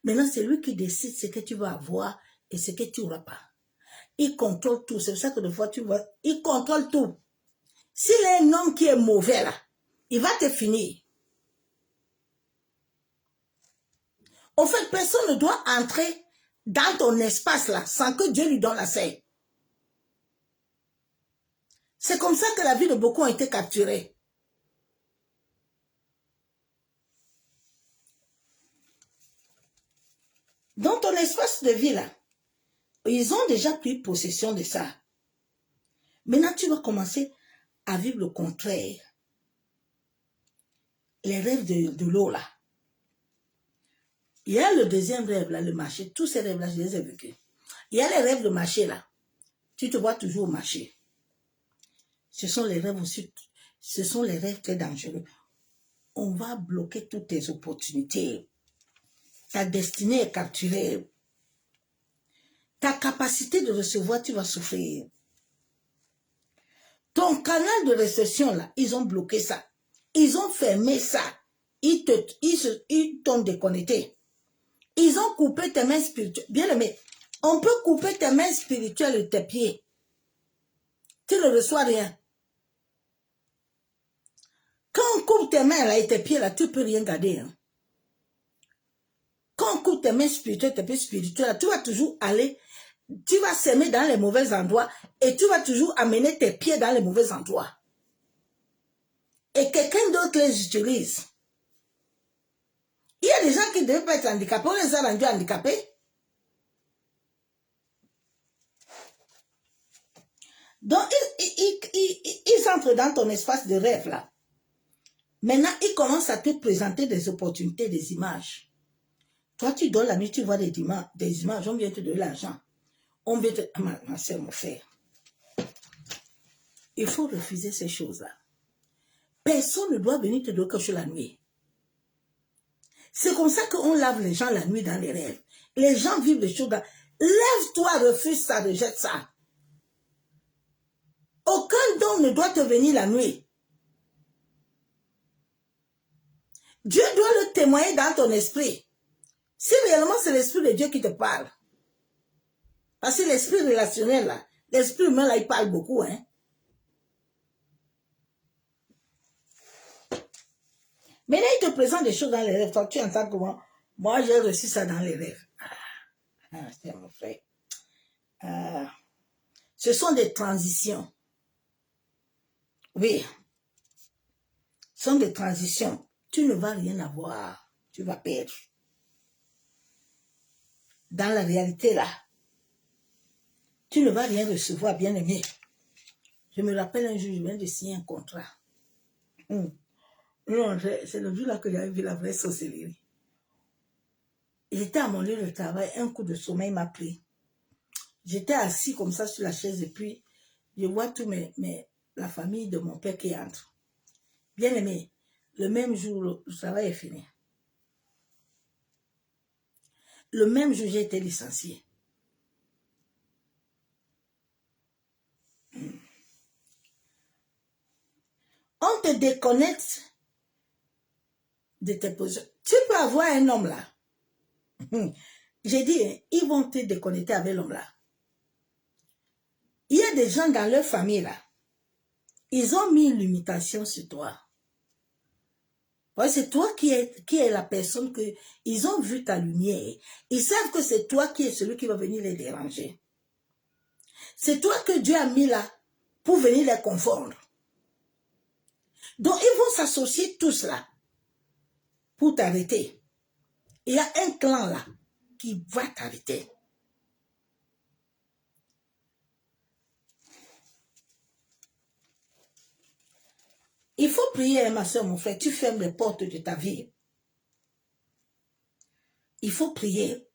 Maintenant, c'est lui qui décide ce que tu vas avoir et ce que tu n'auras pas. Il contrôle tout. C'est pour ça que des fois, tu vois, il contrôle tout. S'il est un homme qui est mauvais, là, il va te finir. Au fait, personne ne doit entrer dans ton espace, là, sans que Dieu lui donne l'accès. C'est comme ça que la vie de beaucoup a été capturée. Dans ton espace de vie, là, ils ont déjà pris possession de ça. Maintenant, tu vas commencer à vivre le contraire. Les rêves de l'eau, là. Il y a le deuxième rêve, là, le marché. Tous ces rêves-là, je les ai vécus. Il y a les rêves de marché, là. Tu te vois toujours au marché. Ce sont les rêves aussi, ce sont les rêves très dangereux. On va bloquer toutes tes opportunités. Ta destinée est capturée. Ta capacité de recevoir, tu vas souffrir. Ton canal de réception, là, ils ont bloqué ça. Ils ont fermé ça. Ils t'ont déconnecté. Ils ont coupé tes mains spirituelles. Bien aimé, on peut couper tes mains spirituelles et tes pieds. Tu ne reçois rien. Quand on coupe tes mains là et tes pieds là, tu ne peux rien garder. Hein. Quand on coupe tes mains spirituelles, tes pieds spirituels, là, tu vas toujours aller, tu vas s'aimer dans les mauvais endroits et tu vas toujours amener tes pieds dans les mauvais endroits. Et quelqu'un d'autre les utilise. Il y a des gens qui ne devaient pas être handicapés, on les a rendus handicapés. Donc, ils entrent dans ton espace de rêve là. Maintenant, ils commencent à te présenter des opportunités, des images. Toi, tu dors la nuit, tu vois des images, on vient te donner l'argent. On vient te... Ma soeur, mon frère. Il faut refuser ces choses-là. Personne ne doit venir te donner quelque chose la nuit. C'est comme ça qu'on lave les gens la nuit dans les rêves. Les gens vivent les choses dans... Lève-toi, refuse ça, rejette ça. Aucun don ne doit te venir la nuit. Dieu doit le témoigner dans ton esprit. Si réellement c'est l'esprit de Dieu qui te parle. Parce que l'esprit relationnel, là, l'esprit humain, là, il parle beaucoup, hein. Mais là, il te présente des choses dans les rêves. Toi, tu entends comment? Moi, j'ai reçu ça dans les rêves. C'est mon frère. Ce sont des transitions. Oui. Ce sont des transitions. Tu ne vas rien avoir. Tu vas perdre. Dans la réalité, là, tu ne vas rien recevoir, bien aimé. Je me rappelle un jour, je viens de signer un contrat. Non, c'est le jour là que j'avais vu la vraie sorcellerie. J'étais à mon lieu de travail, un coup de sommeil m'a pris. J'étais assis comme ça sur la chaise et puis je vois tout la famille de mon père qui entre. Bien aimé, le même jour, le travail est fini. Le même jour, j'ai été licencié. On te déconnecte de tes positions. Tu peux avoir un homme là. J'ai dit, ils vont te déconnecter avec l'homme là. Il y a des gens dans leur famille là. Ils ont mis une limitation sur toi. Ouais, c'est toi qui est la personne que ils ont vu ta lumière. Ils savent que c'est toi qui es celui qui va venir les déranger. C'est toi que Dieu a mis là pour venir les confondre. Donc, ils vont s'associer tous là pour t'arrêter. Il y a un clan là qui va t'arrêter. Il faut prier, ma soeur, mon frère. Tu fermes les portes de ta vie. Il faut prier.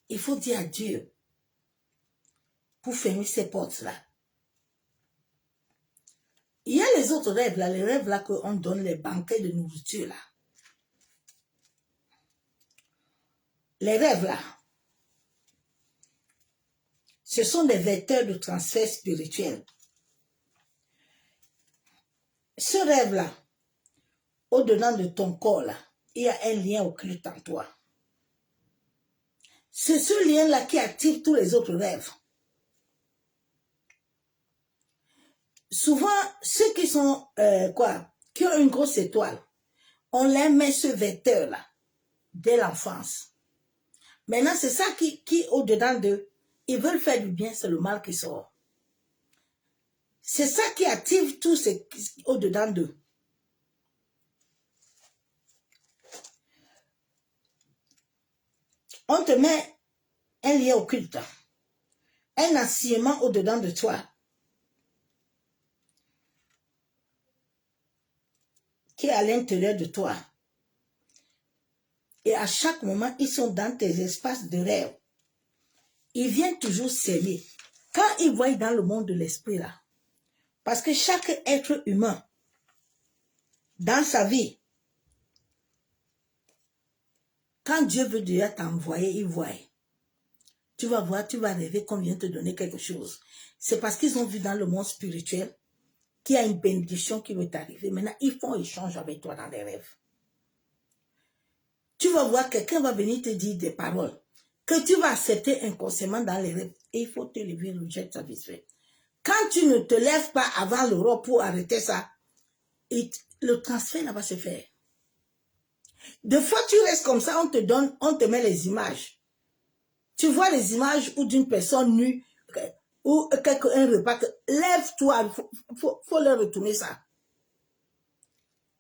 Il faut dire à Dieu pour fermer ces portes-là. Il y a les autres rêves là, les rêves là qu'on donne les banquets de nourriture là. Les rêves là, ce sont des vecteurs de transfert spirituel. Ce rêve là, au-dedans de ton corps là, il y a un lien occulte en toi. C'est ce lien là qui active tous les autres rêves. Souvent, ceux qui sont, qui ont une grosse étoile, on les met ce vecteur là, dès l'enfance. Maintenant, c'est ça qui au-dedans d'eux, ils veulent faire du bien, c'est le mal qui sort. C'est ça qui active tout ce au-dedans d'eux. On te met un lien occulte, un assignement au-dedans de toi, qui est à l'intérieur de toi. Et à chaque moment, ils sont dans tes espaces de rêve. Ils viennent toujours s'aimer. Quand ils voient dans le monde de l'esprit là, parce que chaque être humain, dans sa vie, quand Dieu veut déjà t'envoyer, il voit. Tu vas voir, tu vas rêver qu'on vient te donner quelque chose. C'est parce qu'ils ont vu dans le monde spirituel qu'il y a une bénédiction qui veut t'arriver. Maintenant, ils font échange avec toi dans les rêves. Tu vas voir, quelqu'un va venir te dire des paroles que tu vas accepter inconsciemment dans les rêves. Et il faut te lever le jet satisfait. Quand tu ne te lèves pas avant l'aurore pour arrêter ça, le transfert là va se faire. Des fois, tu restes comme ça, on te met les images. Tu vois les images ou d'une personne nue, ou un repas, lève-toi, faut leur retourner ça.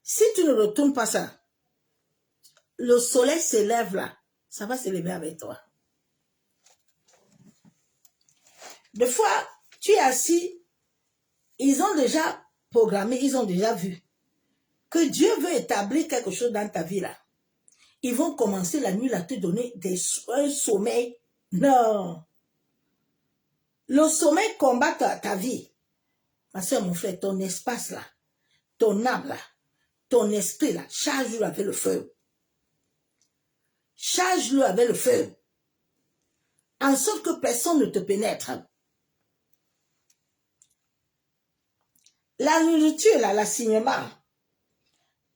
Si tu ne retournes pas ça, le soleil se lève là, ça va se lever avec toi. Des fois, tu es assis, ils ont déjà programmé, ils ont déjà vu que Dieu veut établir quelque chose dans ta vie là. Ils vont commencer la nuit à te donner un sommeil. Non. Le sommeil combat ta vie. Ma soeur, mon frère, ton espace là, ton âme là, ton esprit là, charge-le avec le feu. Charge-le avec le feu. En sorte que personne ne te pénètre. La nourriture là, l'assignement,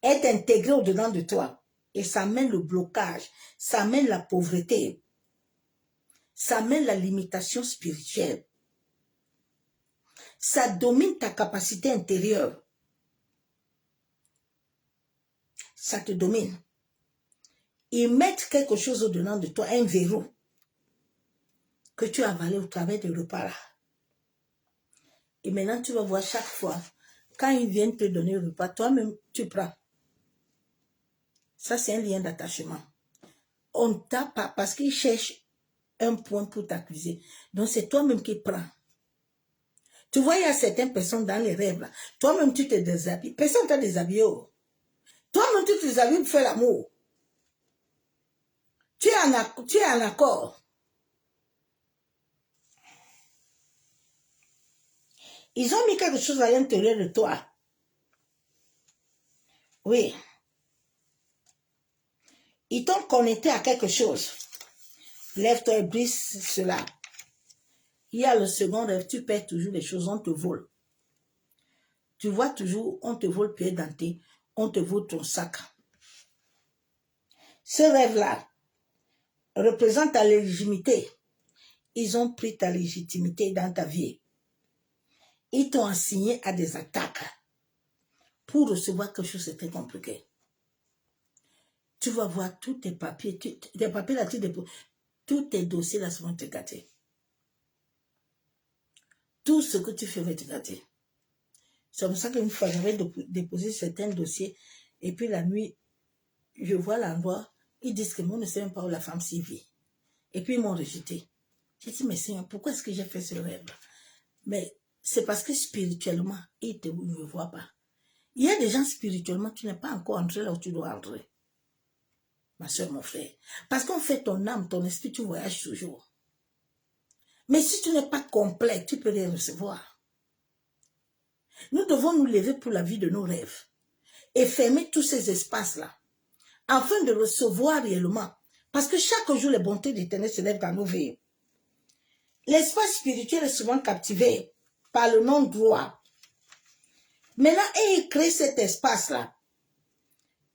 est intégré au-dedans de toi. Et ça mène le blocage, ça mène la pauvreté, ça mène la limitation spirituelle. Ça domine ta capacité intérieure. Ça te domine. Ils mettent quelque chose au-dedans de toi, un verrou, que tu as avalé au travers des repas là. Et maintenant, tu vas voir chaque fois, quand ils viennent te donner le repas, toi-même, tu prends. Ça, c'est un lien d'attachement. On t'a pas, parce qu'ils cherchent un point pour t'accuser. Donc, c'est toi-même qui prends. Tu vois, il y a certaines personnes dans les rêves, là. Toi-même, tu te déshabilles. Personne ne t'a déshabillé. Oh. Toi-même, tu te déshabilles pour faire l'amour. Tu es en accord. Ils ont mis quelque chose à l'intérieur de toi. Oui. Ils t'ont connecté à quelque chose. Lève-toi et brise cela. Il y a le second rêve, tu perds toujours les choses, on te vole. Tu vois toujours, on te vole pied denté, on te vole ton sac. Ce rêve-là représente ta légitimité. Ils ont pris ta légitimité dans ta vie. Ils t'ont assigné à des attaques. Pour recevoir quelque chose, c'est très compliqué. Tu vas voir tous tes papiers, tes papiers là, tous tes dossiers là vont te gâter. Tout ce que tu fais va te gâter. C'est pour ça qu'une fois, j'avais déposé certains dossiers, et puis la nuit, je vois l'endroit, ils disent que moi, ne sais même pas où la femme s'y vit. Et puis, ils m'ont rejeté. J'ai dit, mais Seigneur, pourquoi est-ce que j'ai fait ce rêve? Mais c'est parce que spirituellement, ils ne me voient pas. Il y a des gens spirituellement, tu n'es pas encore entré là où tu dois entrer. Ma soeur, mon frère. Parce qu'en fait, ton âme, ton esprit, tu voyages toujours. Mais si tu n'es pas complet, tu peux les recevoir. Nous devons nous lever pour la vie de nos rêves et fermer tous ces espaces-là afin de recevoir réellement. Parce que chaque jour, les bontés d'Éternel se lèvent dans nos vies. L'espace spirituel est souvent captivé par le non-droit. Maintenant, ayant créé cet espace-là,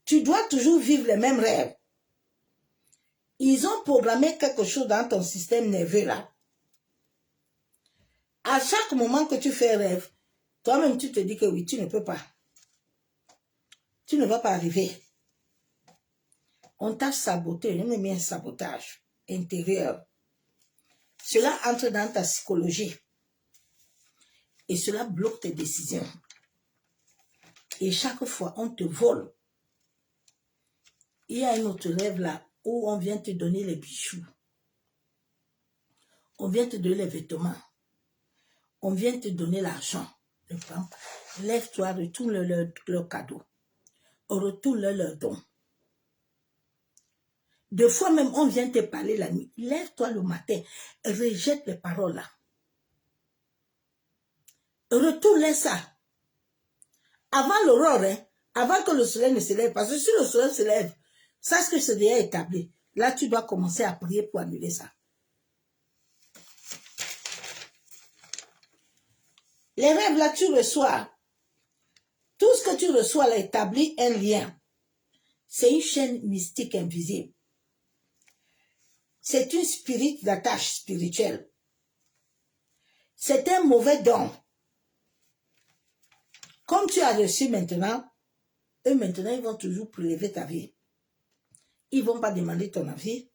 tu dois toujours vivre les mêmes rêves. Ils ont programmé quelque chose dans ton système nerveux là. À chaque moment que tu fais rêve, toi-même tu te dis que oui, tu ne peux pas. Tu ne vas pas arriver. On t'a saboté, on a mis un sabotage intérieur. Cela entre dans ta psychologie. Et cela bloque tes décisions. Et chaque fois, on te vole. Il y a un autre rêve là où on vient te donner les bijoux. On vient te donner les vêtements. On vient te donner l'argent. Lève-toi, retourne leur cadeau. Retourne leur don. Des fois même, on vient te parler la nuit. Lève-toi le matin. Rejette les paroles là. Retourne ça. Avant l'aurore, hein, avant que le soleil ne se lève. Parce que si le soleil se lève, sache que c'est déjà établi. Là, tu dois commencer à prier pour annuler ça. Les rêves là, tu reçois. Tout ce que tu reçois là établit un lien. C'est une chaîne mystique invisible. C'est une spirit d'attache spirituelle. C'est un mauvais don. Comme tu as reçu maintenant, eux maintenant, ils vont toujours prélever ta vie. Ils ne vont pas demander ton avis.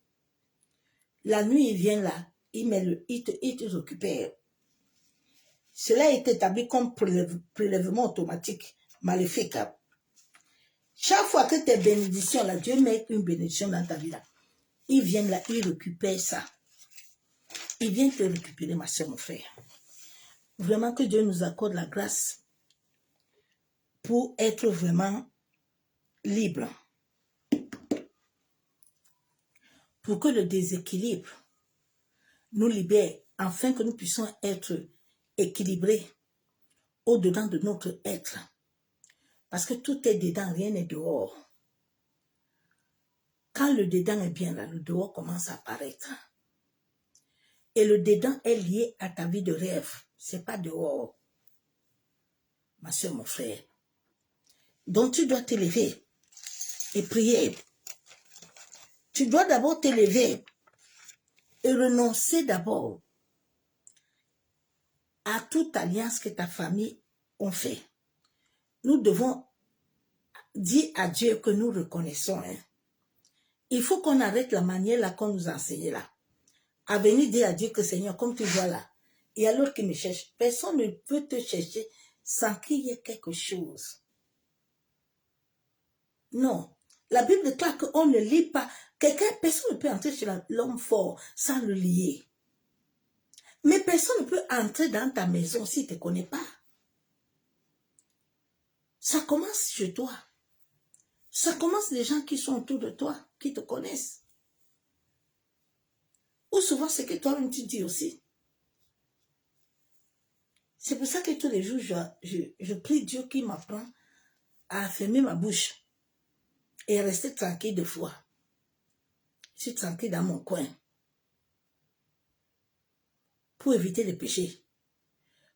La nuit, ils viennent là, ils te récupèrent. Cela est établi comme prélèvement automatique, maléfique. Chaque fois que tes bénédictions, là, Dieu met une bénédiction dans ta vie, là, ils viennent là, ils récupèrent ça. il vient te récupérer, ma soeur, mon frère. Vraiment que Dieu nous accorde la grâce pour être vraiment libre. Pour que le déséquilibre nous libère, afin que nous puissions être équilibrés au-dedans de notre être. Parce que tout est dedans, rien n'est dehors. Quand le dedans est bien là, le dehors commence à apparaître. Et le dedans est lié à ta vie de rêve. Ce n'est pas dehors. Ma soeur, mon frère. Donc tu dois t'élever et prier. Tu dois d'abord t'élever et renoncer d'abord à toute alliance que ta famille a fait. Nous devons dire à Dieu que nous reconnaissons. Il faut qu'on arrête la manière là qu'on nous a enseigné là. À venir dire à Dieu que Seigneur, comme tu vois là, et alors qu'il me cherche, personne ne peut te chercher sans qu'il y ait quelque chose. Non. La Bible déclare qu'on ne lit pas. Personne ne peut entrer chez l'homme fort sans le lier. Mais personne ne peut entrer dans ta maison s'il ne te connaît pas. Ça commence chez toi. Ça commence les gens qui sont autour de toi, qui te connaissent. Ou souvent, c'est que toi-même tu dis aussi. C'est pour ça que tous les jours, je prie Dieu qui m'apprend à fermer ma bouche et rester tranquille de foi. Je suis tranquille dans mon coin pour éviter les péchés,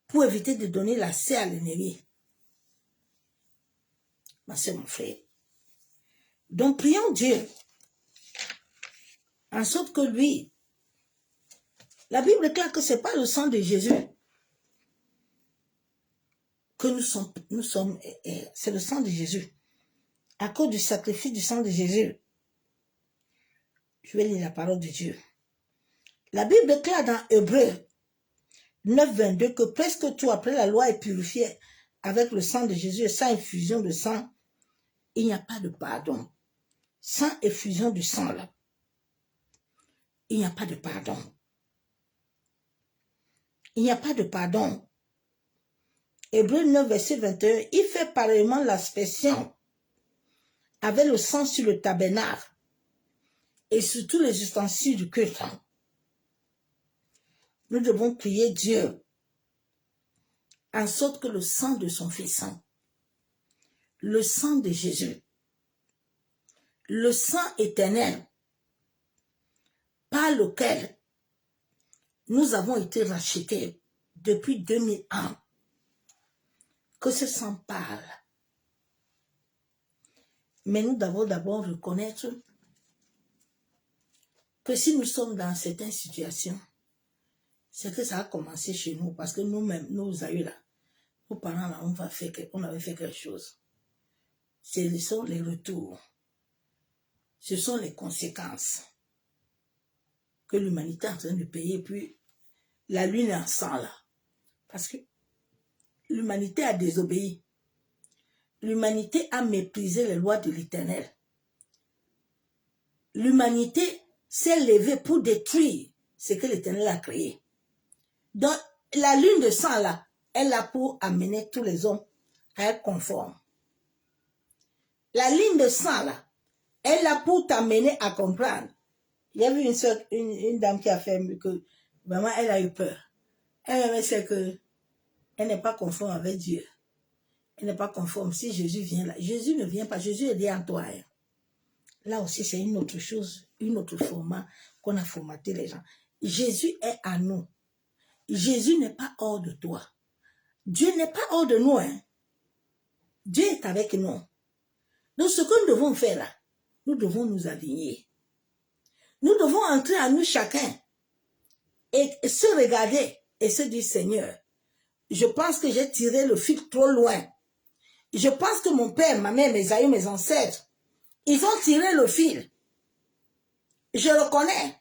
pour éviter de donner l'accès à l'ennemi. Ma soeur, mon frère. Donc, prions Dieu en sorte que lui, la Bible déclare que ce n'est pas le sang de Jésus que nous sommes, c'est le sang de Jésus. À cause du sacrifice du sang de Jésus, je vais lire la parole de Dieu. La Bible déclare dans Hébreux 9, 22 que presque tout après la loi est purifié avec le sang de Jésus et sans effusion de sang, il n'y a pas de pardon. Sans effusion du sang là, il n'y a pas de pardon. Il n'y a pas de pardon. Hébreux 9, verset 21, il fait pareillement l'aspersion avec le sang sur le tabernacle et sur tous les ustensiles du culte. Nous devons prier Dieu en sorte que le sang de son Fils, le sang de Jésus, le sang éternel par lequel nous avons été rachetés depuis 2000 ans, que ce sang parle. Mais nous devons d'abord reconnaître que si nous sommes dans certaines situations, c'est que ça a commencé chez nous, parce que nous-mêmes, nous aïeux là, nos parents là, on avait fait quelque chose. Ce sont les retours, ce sont les conséquences que l'humanité est en train de payer, puis la lune est en sang là, parce que l'humanité a désobéi. L'humanité a méprisé les lois de l'Éternel. L'humanité s'est levée pour détruire ce que l'Éternel a créé. Donc, la lune de sang là, elle a pour amener tous les hommes à être conformes. La ligne de sang là, elle a pour t'amener à comprendre. Il y a vu une dame qui a fait que vraiment elle a eu peur. Elle sait que elle n'est pas conforme avec Dieu. Elle n'est pas conforme. Si Jésus vient là, Jésus ne vient pas. Jésus est lié en toi. Là aussi, c'est une autre chose, une autre format qu'on a formaté les gens. Jésus est à nous. Jésus n'est pas hors de toi. Dieu n'est pas hors de nous. Dieu est avec nous. Donc, ce que nous devons faire là, nous devons nous aligner. Nous devons entrer à nous chacun et se regarder et se dire, Seigneur, je pense que j'ai tiré le fil trop loin. Je pense que mon père, ma mère, mes aïeux, mes ancêtres, ils ont tiré le fil. Je reconnais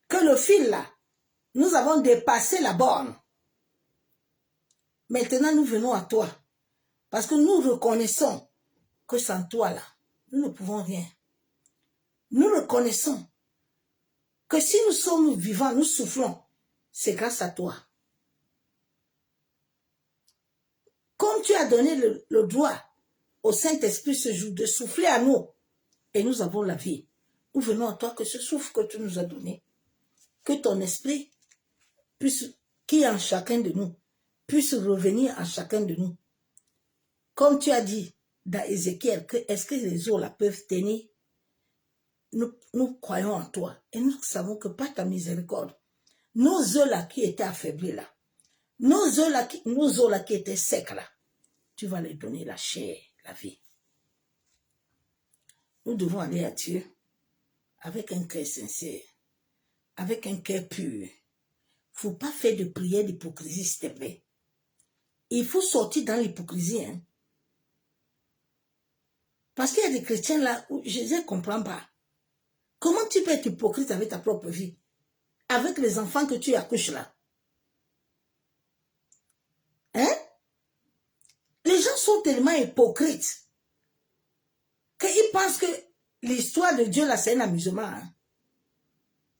que le fil là, nous avons dépassé la borne. Maintenant, nous venons à toi. Parce que nous reconnaissons que sans toi là, nous ne pouvons rien. Nous reconnaissons que si nous sommes vivants, nous soufflons, c'est grâce à toi. Comme tu as donné le droit au Saint-Esprit ce jour de souffler à nous, et nous avons la vie, nous venons à toi que ce souffle que tu nous as donné, que ton esprit puisse, qui est en chacun de nous, puisse revenir en chacun de nous. Comme tu as dit dans Ézéchiel, est-ce que les eaux là peuvent tenir? Nous croyons en toi et nous savons que par ta miséricorde, nos œufs là qui étaient affaiblis là, nos œufs là qui étaient secs là, tu vas les donner la chair, la vie. Nous devons aller à Dieu avec un cœur sincère, avec un cœur pur. Il ne faut pas faire de prière d'hypocrisie, s'il te plaît. Il faut sortir dans l'hypocrisie. Hein? Parce qu'il y a des chrétiens là où je ne comprends pas. Comment tu peux être hypocrite avec ta propre vie? Avec les enfants que tu accouches là? Hein? Les gens sont tellement hypocrites qu'ils pensent que l'histoire de Dieu là, c'est un amusement. Hein?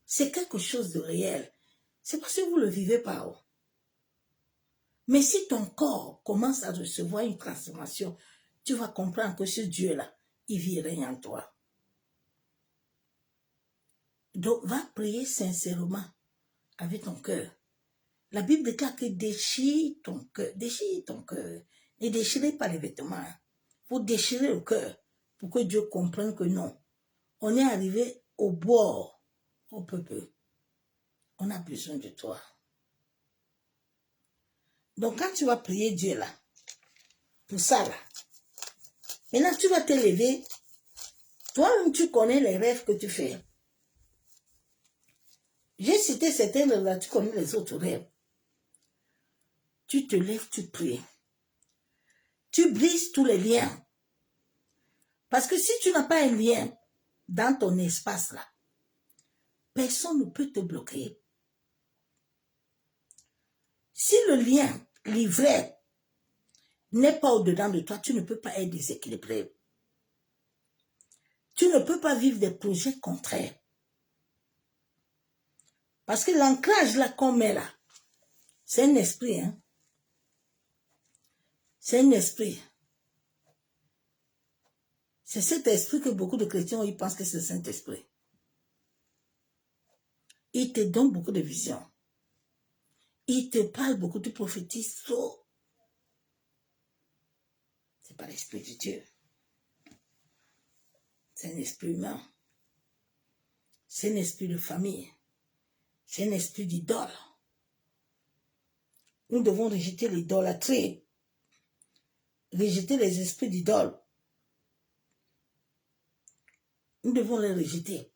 C'est quelque chose de réel. C'est parce que vous ne le vivez pas. Oh. Mais si ton corps commence à recevoir une transformation, tu vas comprendre que ce Dieu-là, il vit rien en toi. Donc, va prier sincèrement avec ton cœur. La Bible déclare que déchire ton cœur. Déchire ton cœur. Ne déchirez pas les vêtements. Il faut déchirer le cœur pour que Dieu comprenne que non. On est arrivé au bord. On peut peu. On a besoin de toi. Donc, quand tu vas prier Dieu là, pour ça là, maintenant tu vas te lever. Toi-même, tu connais les rêves que tu fais. J'ai cité certains rêves là, tu connais les autres rêves. Tu te lèves, tu pries. Tu brises tous les liens. Parce que si tu n'as pas un lien dans ton espace là, personne ne peut te bloquer. Si le lien, livret, n'est pas au-dedans de toi, tu ne peux pas être déséquilibré. Tu ne peux pas vivre des projets contraires. Parce que l'ancrage là qu'on met là, c'est un esprit. Hein? C'est un esprit. C'est cet esprit que beaucoup de chrétiens ils pensent que c'est le Saint-Esprit. Il te donne beaucoup de visions. Il te parle beaucoup, tu prophétises trop. C'est pas l'esprit de Dieu. C'est un esprit humain. C'est un esprit de famille. C'est un esprit d'idole. Nous devons rejeter l'idolâtrie. Rejeter les esprits d'idole. Nous devons les rejeter.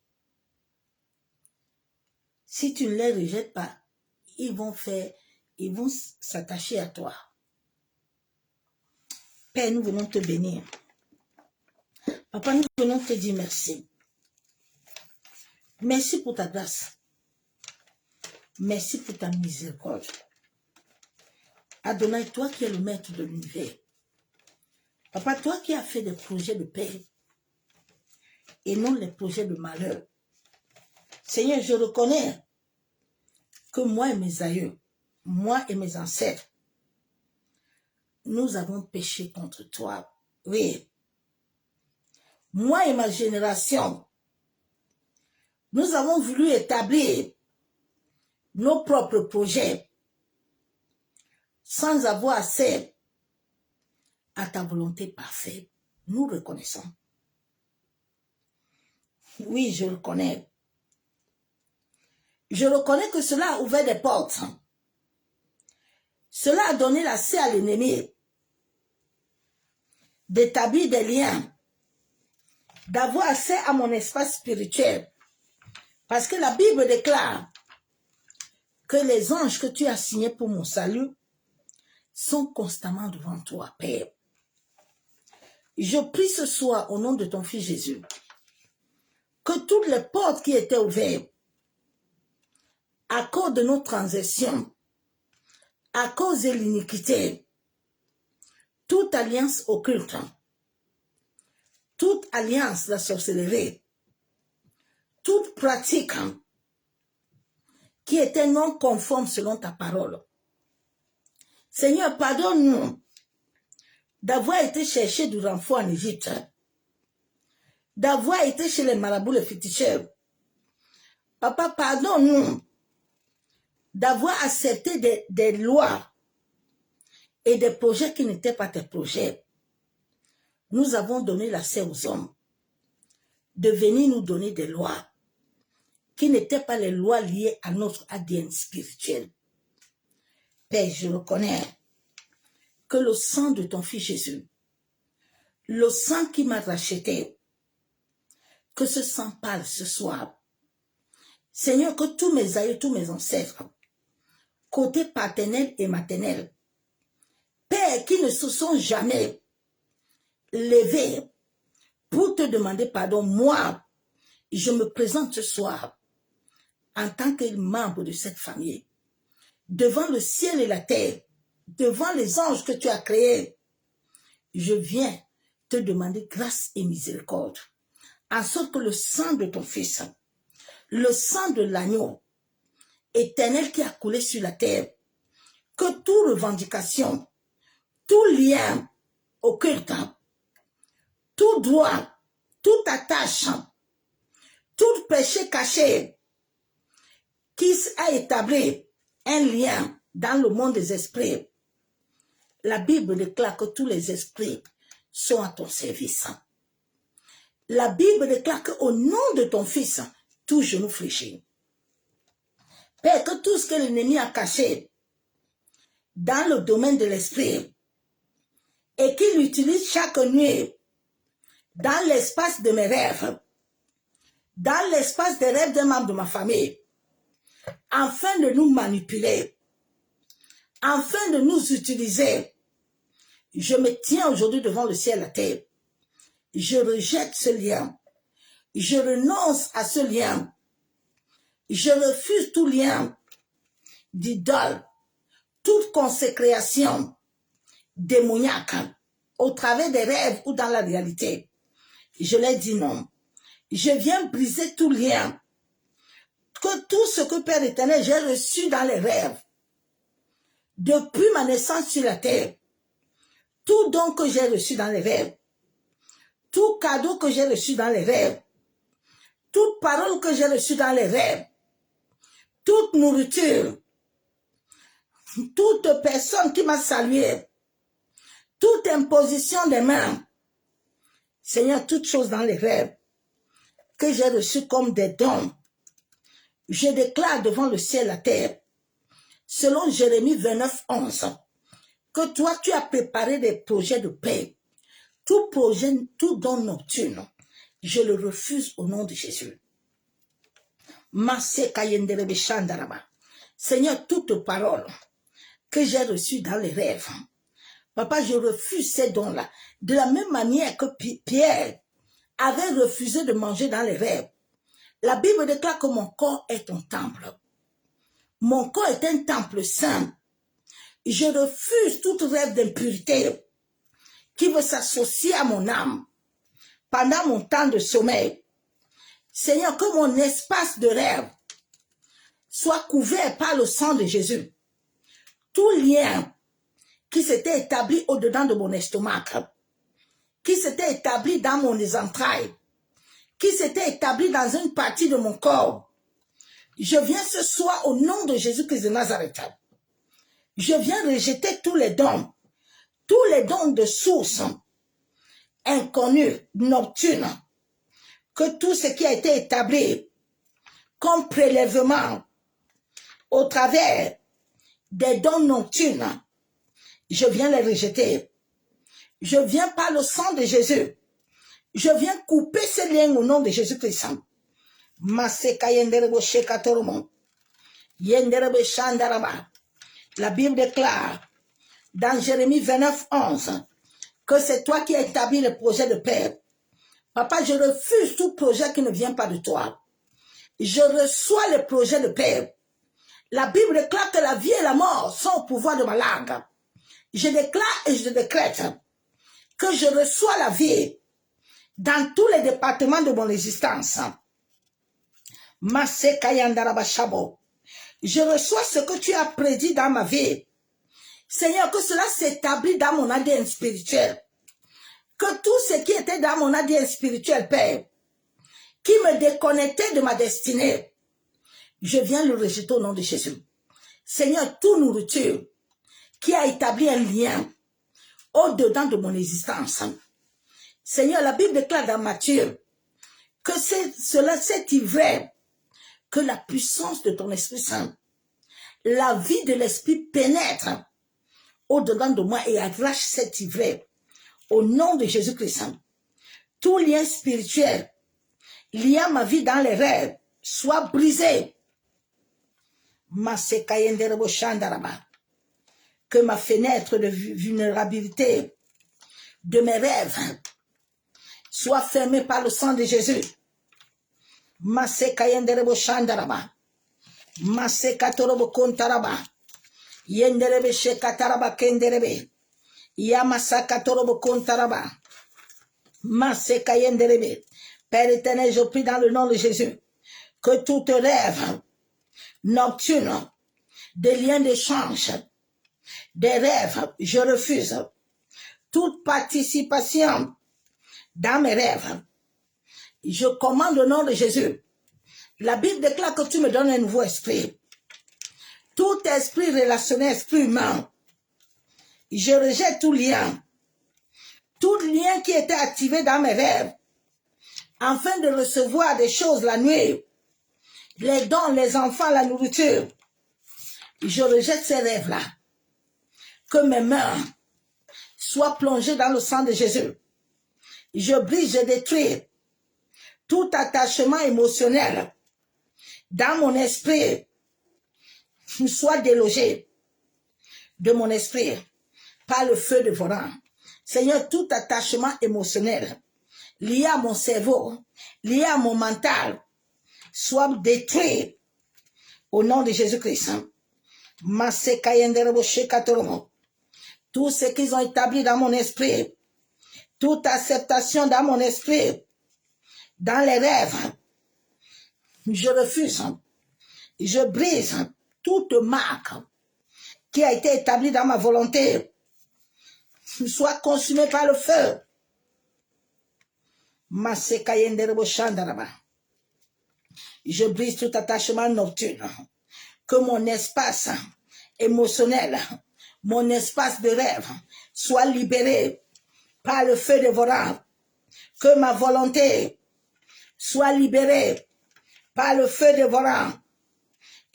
Si tu ne les rejettes pas, ils vont s'attacher à toi. Père, nous venons te bénir. Papa, nous venons te dire merci. Merci pour ta grâce. Merci pour ta miséricorde. Adonai, toi qui es le maître de l'univers. Papa, toi qui as fait des projets de paix et non les projets de malheur. Seigneur, je reconnais que moi et mes aïeux, moi et mes ancêtres, nous avons péché contre toi. Oui. Moi et ma génération, nous avons voulu établir nos propres projets sans avoir accès à ta volonté parfaite. Nous reconnaissons. Oui, je le connais. Je reconnais que cela a ouvert des portes. Cela a donné l'accès à l'ennemi d'établir des liens, d'avoir accès à mon espace spirituel. Parce que la Bible déclare que les anges que tu as signés pour mon salut sont constamment devant toi, Père. Je prie ce soir au nom de ton Fils Jésus que toutes les portes qui étaient ouvertes à cause de nos transgressions, à cause de l'iniquité, toute alliance occulte, toute alliance de la sorcellerie, toute pratique qui étaient non conformes selon ta parole. Seigneur, pardonne-nous d'avoir été chercher du renfort en Égypte, d'avoir été chez les marabouts, les féticheurs. Papa, pardonne-nous d'avoir accepté des lois et des projets qui n'étaient pas tes projets. Nous avons donné l'accès aux hommes de venir nous donner des lois qui n'étaient pas les lois liées à notre ADN spirituel. Père, je reconnais que le sang de ton Fils Jésus, le sang qui m'a racheté, que ce sang parle ce soir. Seigneur, que tous mes aïeux, tous mes ancêtres, côté paternel et maternel, Père, qui ne se sont jamais levés pour te demander pardon, moi, je me présente ce soir en tant que membre de cette famille, devant le ciel et la terre, devant les anges que tu as créés. Je viens te demander grâce et miséricorde, en sorte que le sang de ton Fils, le sang de l'agneau éternel qui a coulé sur la terre, que toute revendication, tout lien occulte, tout droit, toute attache, tout péché caché qui a établi un lien dans le monde des esprits. La Bible déclare que tous les esprits sont à ton service. La Bible déclare qu'au nom de ton Fils, tout genou fléchit. Père, que tout ce que l'ennemi a caché dans le domaine de l'esprit et qu'il utilise chaque nuit dans l'espace de mes rêves, dans l'espace des rêves des membres de ma famille, afin de nous manipuler, afin de nous utiliser. Je me tiens aujourd'hui devant le ciel et la terre. Je rejette ce lien. Je renonce à ce lien. Je refuse tout lien d'idole, toute consécration démoniaque au travers des rêves ou dans la réalité. Je l'ai dit non. Je viens briser tout lien. Que tout ce que Père éternel j'ai reçu dans les rêves, depuis ma naissance sur la terre, tout don que j'ai reçu dans les rêves, tout cadeau que j'ai reçu dans les rêves, toute parole que j'ai reçue dans les rêves, toute nourriture, toute personne qui m'a salué, toute imposition des mains, Seigneur, toutes choses dans les rêves que j'ai reçues comme des dons, je déclare devant le ciel et la terre, selon Jérémie 29, 11, que toi, tu as préparé des projets de paix. Tout projet, tout don nocturne, je le refuse au nom de Jésus. Seigneur, toute parole que j'ai reçue dans les rêves, Papa, je refuse ces dons-là. De la même manière que Pierre avait refusé de manger dans les rêves. La Bible déclare que mon corps est un temple. Mon corps est un temple saint. Je refuse toute rêve d'impurité qui veut s'associer à mon âme pendant mon temps de sommeil. Seigneur, que mon espace de rêve soit couvert par le sang de Jésus. Tout lien qui s'était établi au-dedans de mon estomac, qui s'était établi dans mon entrailles, qui s'était établi dans une partie de mon corps. Je viens ce soir au nom de Jésus-Christ de Nazareth. Je viens rejeter tous les dons de source inconnus, nocturnes, que tout ce qui a été établi comme prélèvement au travers des dons nocturnes, je viens les rejeter. Je viens par le sang de Jésus. Je viens couper ces liens au nom de Jésus-Christ. La Bible déclare dans Jérémie 29, 11 que c'est toi qui as établi le projet de paix. Papa, je refuse tout projet qui ne vient pas de toi. Je reçois le projet de paix. La Bible déclare que la vie et la mort sont au pouvoir de ma langue. Je déclare et je décrète que je reçois la vie dans tous les départements de mon existence. Je reçois ce que tu as prédit dans ma vie. Seigneur, que cela s'établit dans mon ADN spirituel. Que tout ce qui était dans mon ADN spirituel, Père, qui me déconnectait de ma destinée, je viens le rejeter au nom de Jésus. Seigneur, toute nourriture qui a établi un lien au-dedans de mon existence. Seigneur, la Bible déclare dans Matthieu que c'est ivraie, que la puissance de ton Esprit Saint, la vie de l'Esprit pénètre au-dedans de moi et arrache cette ivraie. Au nom de Jésus-Christ, tout lien spirituel lié à ma vie dans les rêves soit brisé. Que ma fenêtre de vulnérabilité de mes rêves soit fermée par le sang de Jésus. Masekayendere Shandaraba. Masekatorobo Kontaraba. Yenderebe Shekataraba Kenderebe. Yamasakatorobo Kontaraba. Masekayenderebe. Père éternel, je prie dans le nom de Jésus que tout rêve nocturne, des liens d'échange, des rêves, je refuse toute participation dans mes rêves. Je commande au nom de Jésus. La Bible déclare que tu me donnes un nouveau esprit. Tout esprit relationnel, esprit humain, je rejette tout lien qui était activé dans mes rêves, afin de recevoir des choses la nuit, les dons, les enfants, la nourriture. Je rejette ces rêves-là. Que mes mains soient plongées dans le sang de Jésus. Je brise, je détruis tout attachement émotionnel dans mon esprit, soit délogé de mon esprit par le feu dévorant. Seigneur, tout attachement émotionnel lié à mon cerveau, lié à mon mental, soit détruit au nom de Jésus-Christ. Tout ce qu'ils ont établi dans mon esprit, toute acceptation dans mon esprit, dans les rêves, je refuse, je brise toute marque qui a été établie dans ma volonté, soit consumée par le feu. Je brise tout attachement nocturne, que mon espace émotionnel, mon espace de rêve soit libéré par le feu dévorant, que ma volonté soit libérée par le feu dévorant.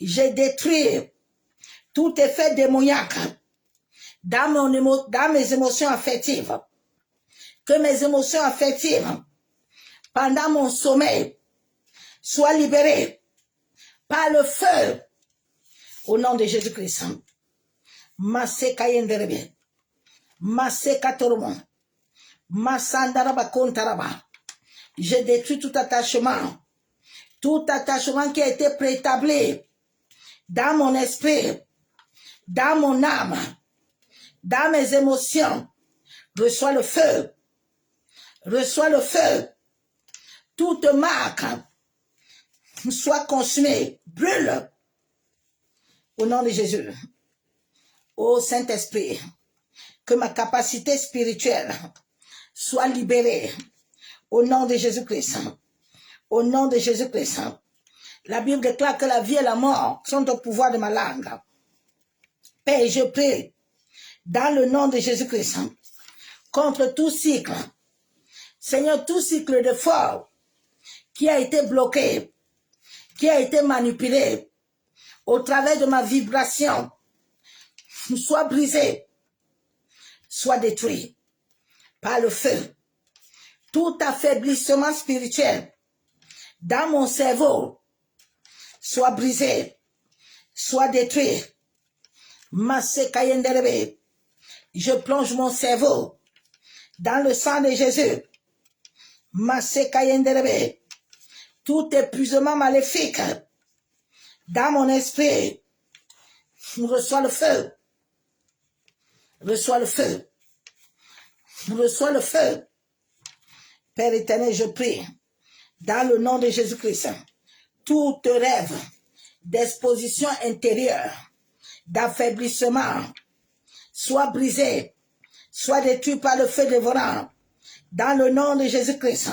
J'ai détruit tout effet démoniaque dans mes émotions affectives, que mes émotions affectives pendant mon sommeil soient libérées par le feu au nom de Jésus-Christ. Masekayenderebe, Masekatoromon, Masandaraba Kontaraba. Je détruis tout attachement qui a été préétabli dans mon esprit, dans mon âme, dans mes émotions. Reçois le feu. Reçois le feu. Toute marque soit consumée. Brûle. Au nom de Jésus. Ô Saint-Esprit, que ma capacité spirituelle soit libérée. Au nom de Jésus-Christ. Au nom de Jésus-Christ. La Bible déclare que la vie et la mort sont au pouvoir de ma langue. Père, je prie dans le nom de Jésus-Christ contre tout cycle. Seigneur, tout cycle de force qui a été bloqué, qui a été manipulé au travers de ma vibration, soit brisé, soit détruit par le feu. Tout affaiblissement spirituel dans mon cerveau soit brisé, soit détruit. Masekayenderebe. Je plonge mon cerveau dans le sang de Jésus. Masekayenderebe. Tout épuisement maléfique dans mon esprit, reçois le feu. Reçois le feu. Reçois le feu. Père éternel, je prie, dans le nom de Jésus-Christ, tout rêve d'exposition intérieure, d'affaiblissement, soit brisé, soit détruit par le feu dévorant, dans le nom de Jésus-Christ.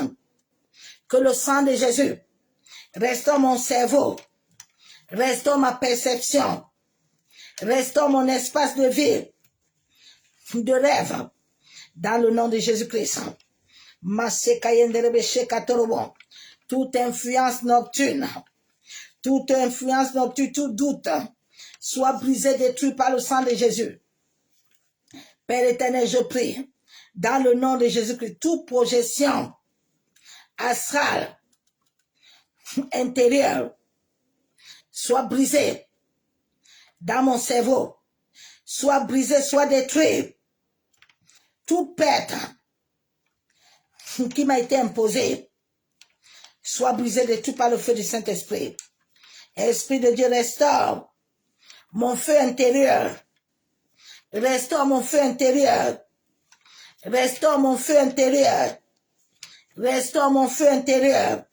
Que le sang de Jésus restaure mon cerveau, restaure ma perception, restaure mon espace de vie, de rêve, dans le nom de Jésus-Christ. Toute influence nocturne, tout doute, soit brisé, détruit par le sang de Jésus. Père éternel, je prie, dans le nom de Jésus-Christ, toute projection astrale, intérieure, soit brisée dans mon cerveau, soit brisée, soit détruite. Toute perte qui m'a été imposée, soit brisée, détruite par le feu du Saint-Esprit. Esprit de Dieu, restaure mon feu intérieur. Restaure mon feu intérieur. Restaure mon feu intérieur. Restaure mon feu intérieur.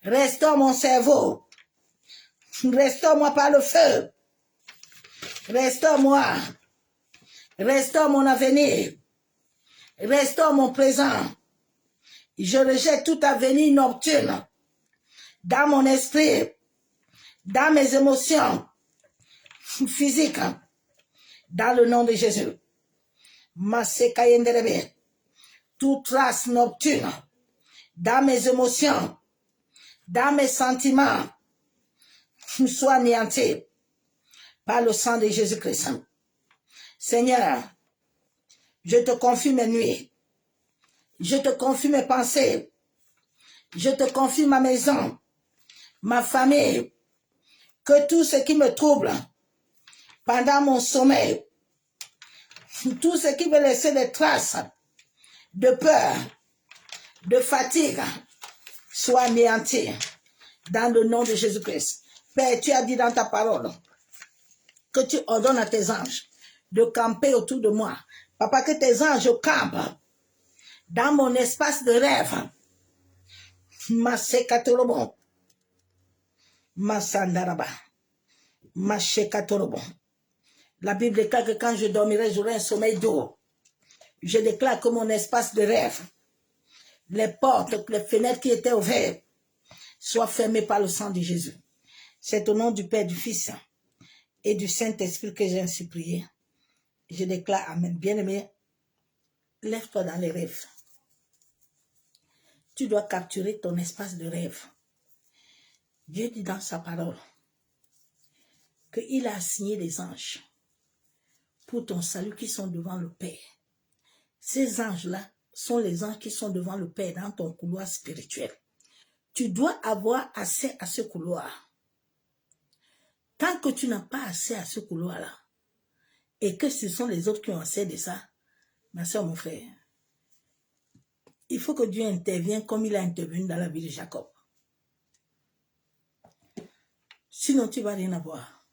Restaure mon cerveau. Restaure-moi par le feu. Restaure-moi. Restaure mon avenir. Restaure mon présent. Je rejette tout avenir nocturne dans mon esprit, dans mes émotions physiques, dans le nom de Jésus. Toute trace nocturne dans mes émotions, dans mes sentiments, soit anéantie par le sang de Jésus-Christ. Seigneur, je te confie mes nuits, je te confie mes pensées, je te confie ma maison, ma famille, que tout ce qui me trouble pendant mon sommeil, tout ce qui veut laisser des traces de peur, de fatigue, soit anéanti dans le nom de Jésus-Christ. Père, tu as dit dans ta parole que tu ordonnes à tes anges de camper autour de moi. Papa, que tes anges campent dans mon espace de rêve. Masekatorobo, Masandaraba, Mashekatorobo. La Bible déclare que quand je dormirai, j'aurai un sommeil doux. Je déclare que mon espace de rêve, les portes, les fenêtres qui étaient ouvertes, soient fermées par le sang de Jésus. C'est au nom du Père, du Fils et du Saint-Esprit que j'ai ainsi prié. Je déclare Amen. Bien-aimé, lève-toi dans les rêves. Tu dois capturer ton espace de rêve. Dieu dit dans sa parole qu'il a assigné des anges pour ton salut qui sont devant le Père. Ces anges-là sont les anges qui sont devant le Père dans ton couloir spirituel. Tu dois avoir accès à ce couloir. Tant que tu n'as pas accès à ce couloir-là, et que ce sont les autres qui ont accès de ça, ma soeur, mon frère, il faut que Dieu intervienne comme il a intervenu dans la vie de Jacob. Sinon, tu ne vas rien avoir.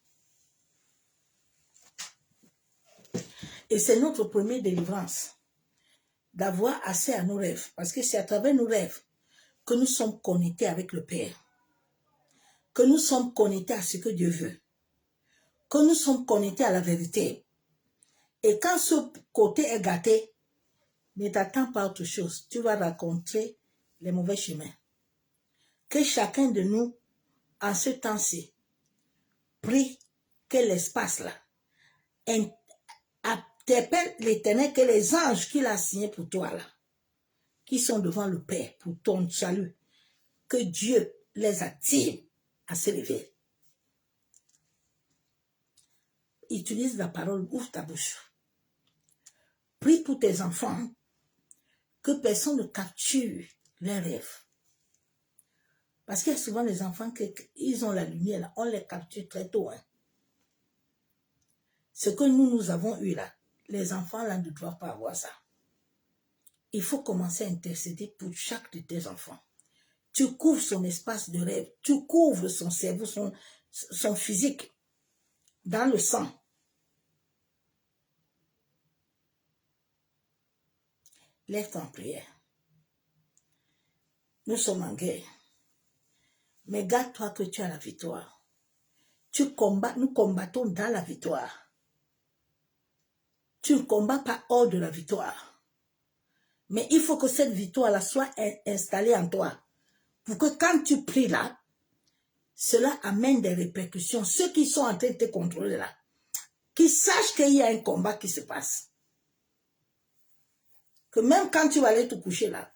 Et c'est notre première délivrance, d'avoir accès à nos rêves. Parce que c'est à travers nos rêves que nous sommes connectés avec le Père. Que nous sommes connectés à ce que Dieu veut. Que nous sommes connectés à la vérité. Et quand ce côté est gâté, ne t'attends pas à autre chose. Tu vas rencontrer les mauvais chemins. Que chacun de nous, en ce temps-ci, prie que l'espace-là interpelle l'Éternel, que les anges qu'il a signés pour toi, là, qui sont devant le Père, pour ton salut, que Dieu les attire à se lever. Utilise la parole, ouvre ta bouche. Prie pour tes enfants, que personne ne capture leurs rêves. Parce qu'il y a souvent des enfants qui ont la lumière, là, on les capture très tôt. Hein. Ce que nous avons eu là, les enfants là ne doivent pas avoir ça. Il faut commencer à intercéder pour chaque de tes enfants. Tu couvres son espace de rêve, tu couvres son cerveau, son physique, dans le sang. Lève-toi en prière. Nous sommes en guerre. Mais garde-toi que tu as la victoire. tu combats, nous combattons dans la victoire. Tu ne combats pas hors de la victoire. Mais il faut que cette victoire-là soit installée en toi. Pour que quand tu pries là, cela amène des répercussions. Ceux qui sont en train de te contrôler là, qui sachent qu'il y a un combat qui se passe. Que même quand tu vas aller te coucher là,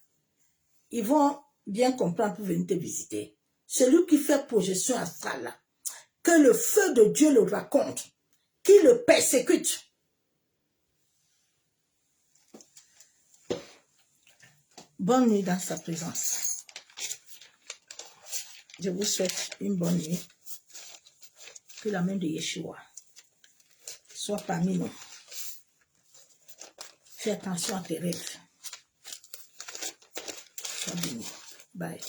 ils vont bien comprendre pour venir te visiter. Celui qui fait projection astrale là, que le feu de Dieu le raconte, qui le persécute. Bonne nuit dans sa présence. Je vous souhaite une bonne nuit. Que la main de Yeshua soit parmi nous. Fais attention à tes rêves. Sois béni. Bye.